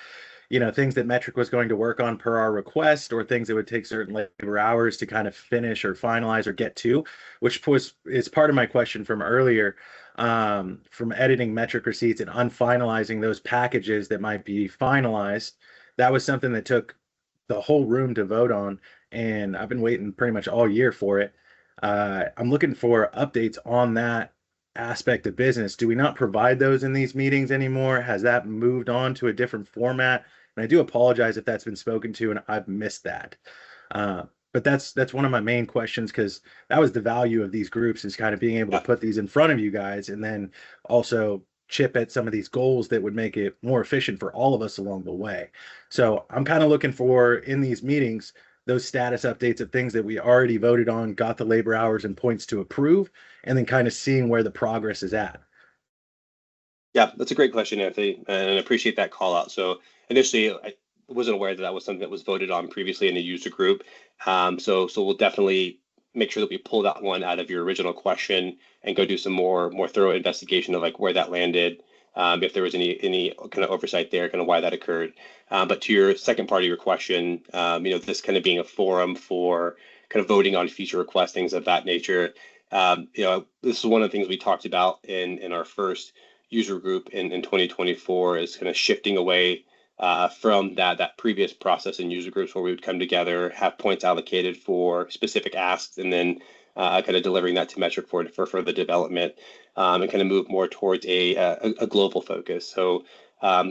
Speaker 10: things that Metrc was going to work on per our request, or things that would take certain labor hours to kind of finish or finalize or get to, which is part of my question from earlier, from editing Metrc receipts and unfinalizing those packages that might be finalized. That was something that took the whole room to vote on, and I've been waiting pretty much all year for it. I'm looking for updates on that aspect of business. Do we not provide those in these meetings anymore? Has that moved on to a different format? And I do apologize if that's been spoken to and I've missed that. But that's one of my main questions, because that was the value of these groups, is kind of being able to put these in front of you guys and then also chip at some of these goals that would make it more efficient for all of us along the way. So I'm kind of looking for, in these meetings, those status updates of things that we already voted on, got the labor hours and points to approve, and then kind of seeing where the progress is at.
Speaker 2: Yeah, that's a great question, Anthony, and I appreciate that call out. So initially, I wasn't aware that that was something that was voted on previously in the user group. So we'll definitely make sure that we pull that one out of your original question and go do some more thorough investigation of like where that landed, if there was any kind of oversight there, kind of why that occurred. But to your second part of your question, this kind of being a forum for kind of voting on future requests, things of that nature. This is one of the things we talked about in our first user group in 2024, is kind of shifting away from that previous process in user groups where we would come together, have points allocated for specific asks, and then kind of delivering that to Metrc for further development, and kind of move more towards a global focus. So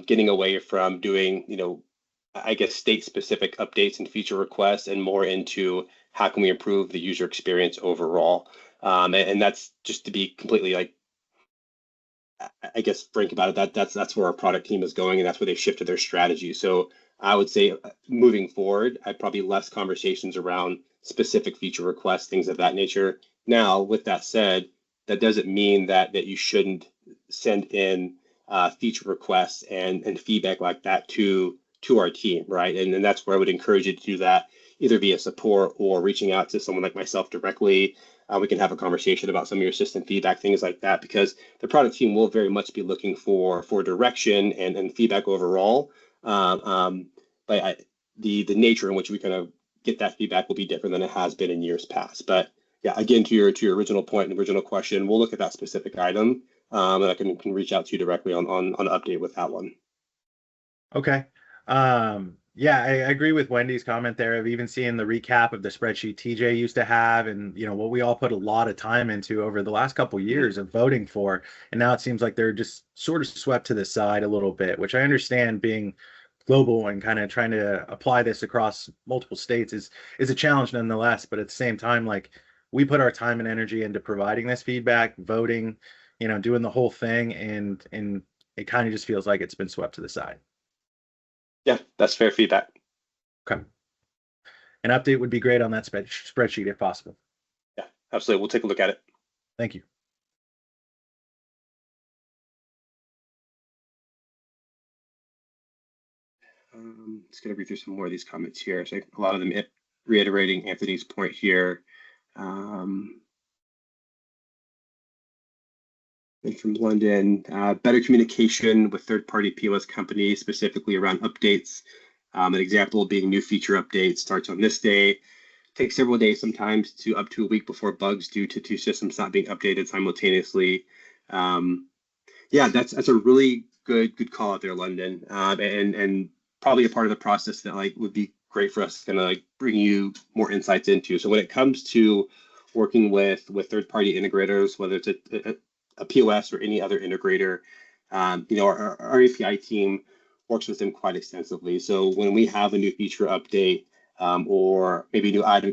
Speaker 2: getting away from doing, I guess, state-specific updates and feature requests, and more into how can we improve the user experience overall. And that's just to be completely I guess, frank about it, that's where our product team is going, and that's where they shifted their strategy. So I would say moving forward, I'd probably less conversations around specific feature requests, things of that nature. Now, with that said, that doesn't mean that you shouldn't send in feature requests and feedback like that to our team, right? And that's where I would encourage you to do that, either via support or reaching out to someone like myself directly. We can have a conversation about some of your system feedback, things like that, because the product team will very much be looking for direction and feedback overall. But the nature in which we kind of get that feedback will be different than it has been in years past. But yeah, again, to your original point and original question, we'll look at that specific item, and I can reach out to you directly on an update with that one.
Speaker 10: Okay. Yeah, I agree with Wendy's comment there of even seeing the recap of the spreadsheet TJ used to have, and what we all put a lot of time into over the last couple of years of voting for, and now it seems like they're just sort of swept to the side a little bit, which I understand, being global and kind of trying to apply this across multiple states is a challenge nonetheless. But at the same time, like, we put our time and energy into providing this feedback, voting, doing the whole thing, and it kind of just feels like it's been swept to the side.
Speaker 2: Yeah, that's fair feedback.
Speaker 10: Okay. An update would be great on that spreadsheet if possible.
Speaker 2: Yeah, absolutely. We'll take a look at it.
Speaker 10: Thank you.
Speaker 2: Just going to read through some more of these comments here. So a lot of them reiterating Anthony's point here. And from London, better communication with third-party POS companies, specifically around updates. An example being new feature update starts on this day. Takes several days, sometimes to up to a week before bugs due to two systems not being updated simultaneously. Yeah, that's a really good call out there, London, and probably a part of the process that would be great for us to kind of bring you more insights into. So when it comes to working with third-party integrators, whether it's a POS or any other integrator, our API team works with them quite extensively. So when we have a new feature update, or maybe a new item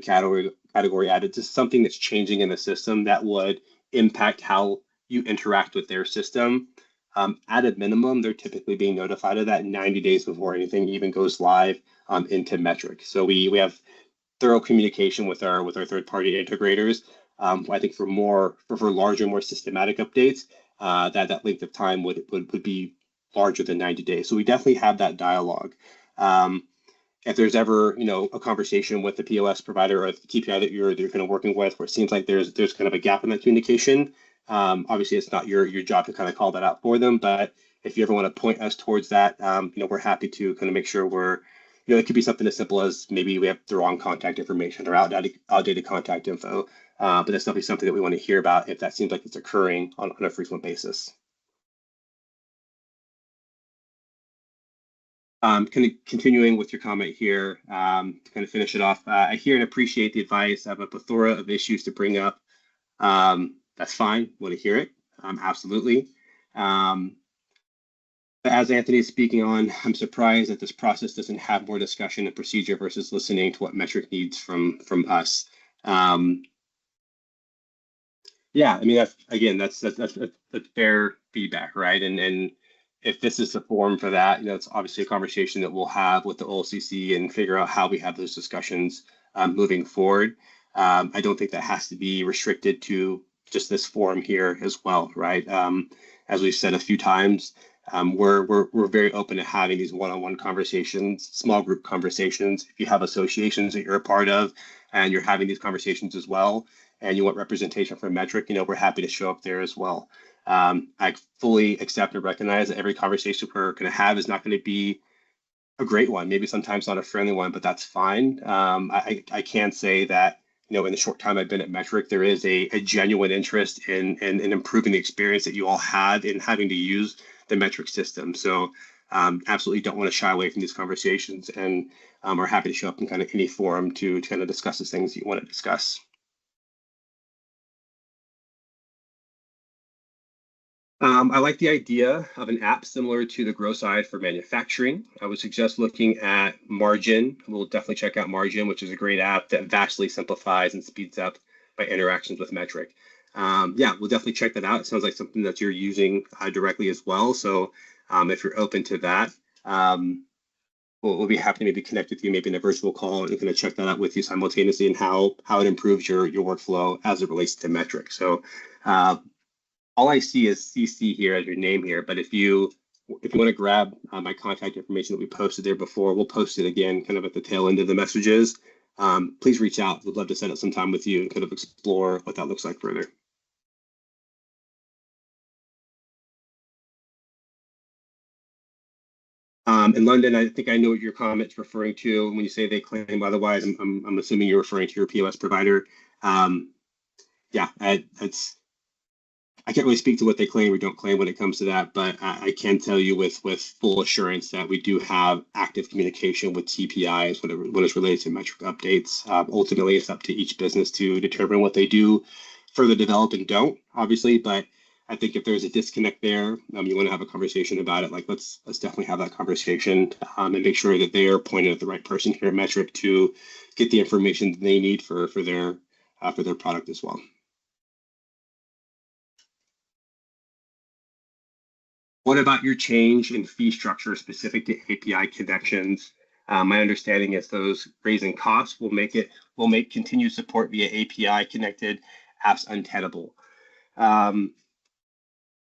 Speaker 2: category added to something that's changing in the system that would impact how you interact with their system. At a minimum, they're typically being notified of that 90 days before anything even goes live into Metrc. So we have thorough communication with our third-party integrators. I think for larger, more systematic updates, that length of time would be larger than 90 days. So we definitely have that dialogue. If there's ever, a conversation with the POS provider or the TPI that you're kind of working with, where it seems like there's kind of a gap in that communication, obviously it's not your job to kind of call that out for them. But if you ever want to point us towards that, we're happy to kind of make sure we're, it could be something as simple as maybe we have the wrong contact information or outdated contact info. But that's definitely something that we want to hear about if that seems like it's occurring on a frequent basis. Kind of continuing with your comment here, to kind of finish it off, I hear and appreciate the advice. I have a plethora of issues to bring up. That's fine. Want to hear it? Absolutely. As Anthony is speaking on, I'm surprised that this process doesn't have more discussion and procedure versus listening to what Metrc needs from us. Yeah, I mean, that's fair feedback, right? And if this is the forum for that, it's obviously a conversation that we'll have with the OLCC and figure out how we have those discussions moving forward. I don't think that has to be restricted to just this forum here as well, right? As we've said a few times, we're very open to having these one-on-one conversations, small group conversations. If you have associations that you're a part of and you're having these conversations as well, and you want representation from Metrc, we're happy to show up there as well. I fully accept and recognize that every conversation we're going to have is not going to be a great one, maybe sometimes not a friendly one, but that's fine. I can say that, in the short time I've been at Metrc, there is a genuine interest in improving the experience that you all have in having to use the Metrc system. So absolutely don't want to shy away from these conversations, and are happy to show up in kind of any forum to kind of discuss the things that you want to discuss. I like the idea of an app similar to the Grow Side for manufacturing. I would suggest looking at Margin. We'll definitely check out Margin, which is a great app that vastly simplifies and speeds up my interactions with Metrc. Yeah, we'll definitely check that out. It sounds like something that you're using directly as well. So if you're open to that, we'll be happy to maybe connect with you, maybe in a virtual call, and kind of check that out with you simultaneously and how it improves your workflow as it relates to Metrc. So all I see is CC here as your name here, but if you want to grab my contact information that we posted there before, we'll post it again kind of at the tail end of the messages. Please reach out. We'd love to set up some time with you and kind of explore what that looks like further. In London, I think I know what your comment's referring to when you say they claim otherwise. I'm assuming you're referring to your POS provider. Yeah, I can't really speak to what they claim or don't claim when it comes to that, but I can tell you with full assurance that we do have active communication with TPIs when it's related to Metrc updates. Ultimately, it's up to each business to determine what they do further develop and don't, obviously, but I think if there's a disconnect there, you want to have a conversation about it, like let's definitely have that conversation and make sure that they are pointed at the right person here at Metrc to get the information they need for their product as well. What about your change in fee structure specific to API connections? My understanding is those raising costs will make continued support via API connected apps untenable.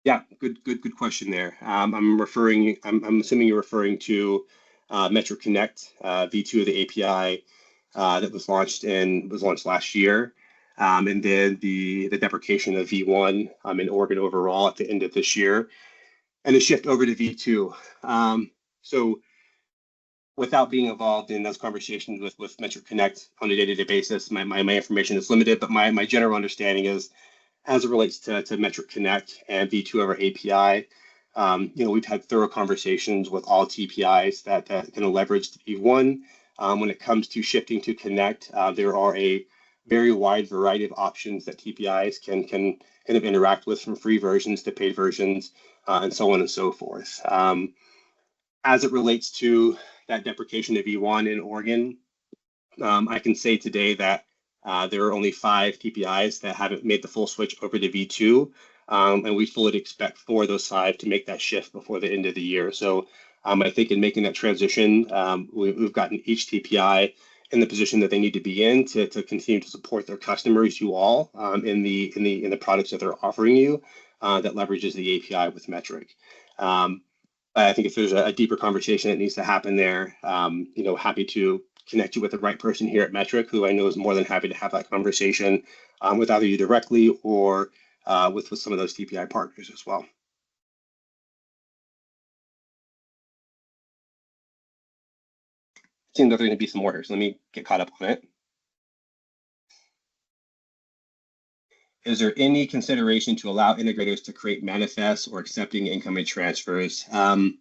Speaker 2: Yeah, good question there. I'm assuming you're referring to Metrc Connect V2 of the API that was launched last year, and then the deprecation of V1 in Oregon overall at the end of this year, and the shift over to V2. So without being involved in those conversations with Metrc Connect on a day-to-day basis, my information is limited, but my general understanding is, as it relates to Metrc Connect and V2 over API, we've had thorough conversations with all TPIs that kind of leverage the V1. When it comes to shifting to Connect, there are a very wide variety of options that TPIs can kind of interact with, from free versions to paid versions, and so on and so forth. As it relates to that deprecation of V1 in Oregon, I can say today that There are only 5 TPIs that haven't made the full switch over to V2, and we fully expect 4 of those 5 to make that shift before the end of the year. So I think in making that transition, we've gotten each TPI in the position that they need to be in to continue to support their customers, you all, in the products that they're offering you that leverages the API with Metrc. I think if there's a deeper conversation that needs to happen there, happy to connect you with the right person here at Metrc, who I know is more than happy to have that conversation with either you directly or with some of those TPI partners as well. Seems like there's going to be some more here, so let me get caught up on it. Is there any consideration to allow integrators to create manifests or accepting incoming transfers? I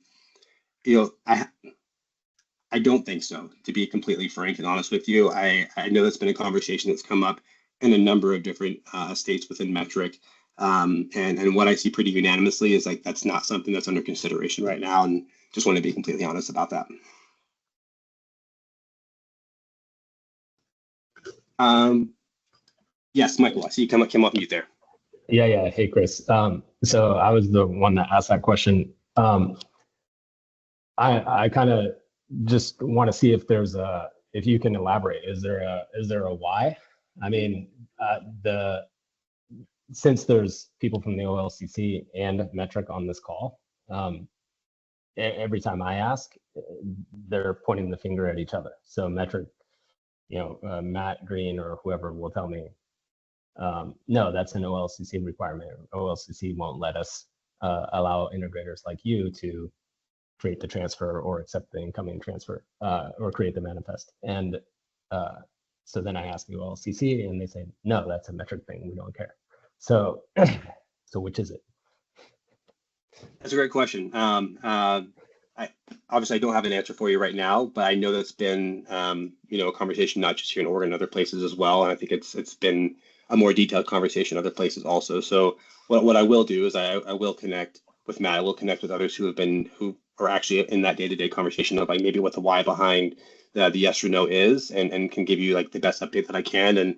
Speaker 2: don't think so, to be completely frank and honest with you. I know that's been a conversation that's come up in a number of different states within Metrc. And what I see pretty unanimously is like that's not something that's under consideration right now, and just want to be completely honest about that. Yes, Michael, I see you came off mute there.
Speaker 11: Yeah. Hey, Chris. So I was the one that asked that question. I kind of just want to see if you can elaborate. Is there a why? I mean, since there's people from the OLCC and Metrc on this call, every time I ask, they're pointing the finger at each other. So Metrc, Matt Green or whoever will tell me, no, that's an OLCC requirement. OLCC won't let us allow integrators like you to create the transfer or accept the incoming transfer or create the manifest. And so then I ask the OLCC and they say, no, that's a Metrc thing. We don't care. So which is it?
Speaker 2: That's a great question. Obviously I don't have an answer for you right now, but I know that's been a conversation not just here in Oregon, other places as well. And I think it's been a more detailed conversation other places also. So what I will do is I will connect with Matt. I will connect with others who are actually in that day-to-day conversation of like maybe what the why behind the yes or no is, and can give you like the best update that I can. And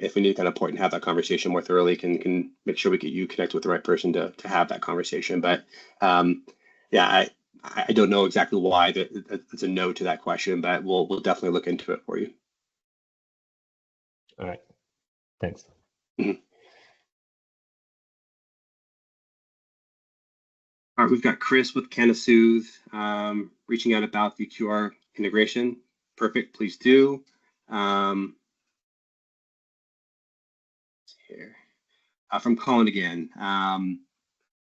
Speaker 2: if we need to kind of point and have that conversation more thoroughly, can make sure we get you connected with the right person to have that conversation. But I don't know exactly why it's a no to that question, but we'll definitely look into it for you.
Speaker 11: All right. Thanks.
Speaker 2: Mm-hmm. All right, we've got Chris with Canasooth reaching out about the QR integration. Perfect, please do. Here. From Colin again.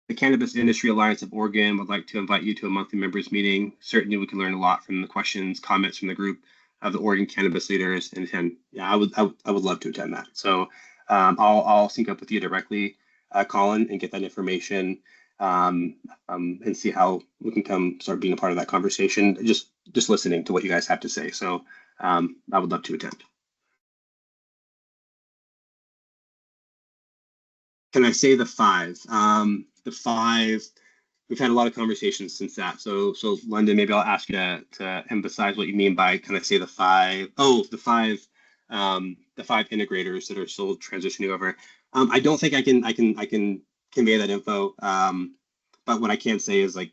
Speaker 2: The Cannabis Industry Alliance of Oregon would like to invite you to a monthly members meeting. Certainly we can learn a lot from the questions, comments from the group of the Oregon cannabis leaders and attend. Yeah, I would love to attend that. So I'll sync up with you directly, Colin, and get that information and see how we can start being a part of that conversation, just listening to what you guys have to say. So I would love to attend. Can I say the 5? The 5, we've had a lot of conversations since that. So London, maybe I'll ask you to emphasize what you mean by kind of say the 5. Oh, the 5 integrators that are still transitioning over. I don't think I can convey that info. But what I can say is like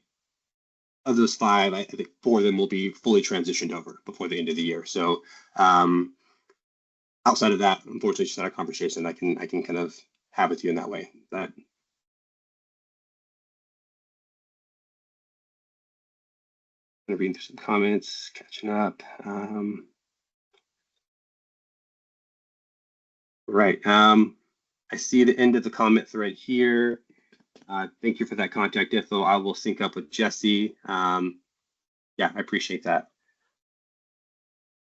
Speaker 2: of those 5, I think 4 of them will be fully transitioned over before the end of the year. So outside of that, unfortunately, it's not a conversation I can kind of have with you in that way. But I'm reading through some comments, catching up. Right. I see the end of the comment thread here. Thank you for that contact info. I will sync up with Jesse. Yeah, I appreciate that.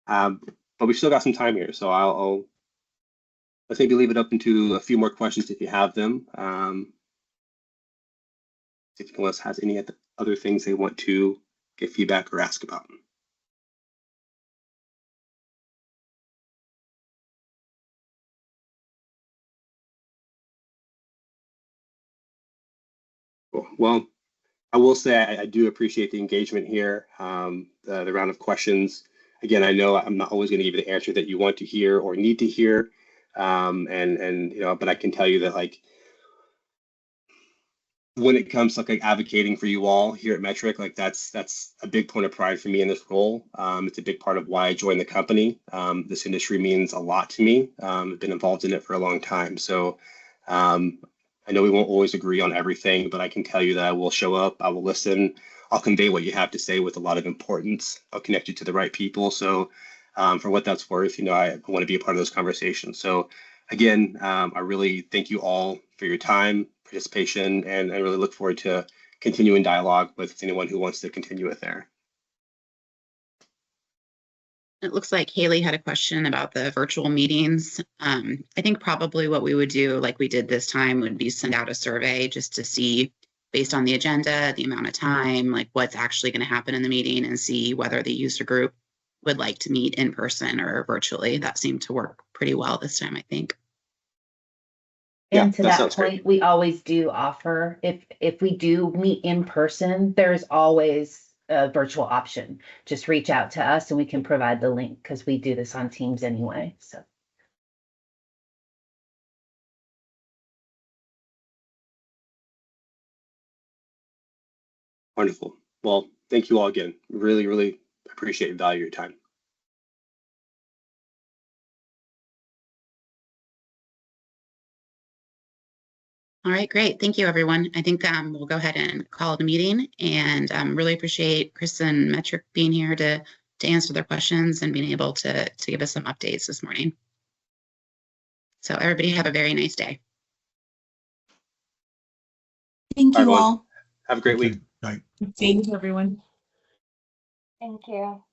Speaker 2: But we still got some time here, so let's maybe leave it open to a few more questions if you have them. If anyone else has any other things they want to get feedback or ask about. Cool. Well, I will say I do appreciate the engagement here, the round of questions. again, I know I'm not always going to give you the answer that you want to hear or need to hear. And you know, but I can tell you that like when it comes to like advocating for you all here at Metrc, like that's a big point of pride for me in this role. It's a big part of why I joined the company. This industry means a lot to me. I've been involved in it for a long time. So I know we won't always agree on everything, but I can tell you that I will show up, I will listen, I'll convey what you have to say with a lot of importance. I'll connect you to the right people. So for what that's worth, you know, I want to be a part of those conversations. So again, I really thank you all for your time, participation, and I really look forward to continuing dialogue with anyone who wants to continue it there.
Speaker 1: It looks like Haley had a question about the virtual meetings. I think probably what we would do, like we did this time, would be send out a survey just to see, based on the agenda, the amount of time, like what's actually going to happen in the meeting, and see whether the user group would like to meet in person or virtually. That seemed to work pretty well this time, I think.
Speaker 5: And
Speaker 2: Yeah,
Speaker 5: to
Speaker 2: that
Speaker 5: that
Speaker 2: sounds
Speaker 5: point,
Speaker 2: great.
Speaker 5: we always do offer, if we do meet in person, there's always a virtual option. Just reach out to us and we can provide the link because we do this on Teams anyway. So
Speaker 2: Wonderful. Well, thank you all again. Really, really appreciate and value your time.
Speaker 1: All right, great. Thank you, everyone. I think we'll go ahead and call the meeting, and really appreciate Chris and Metrc being here to answer their questions and being able to give us some updates this morning. So everybody have a very nice day.
Speaker 6: Thank
Speaker 2: Bye,
Speaker 6: you
Speaker 2: everyone.
Speaker 6: all.
Speaker 2: Have a great week.
Speaker 7: Night.
Speaker 6: Thanks, everyone.
Speaker 12: Thank you.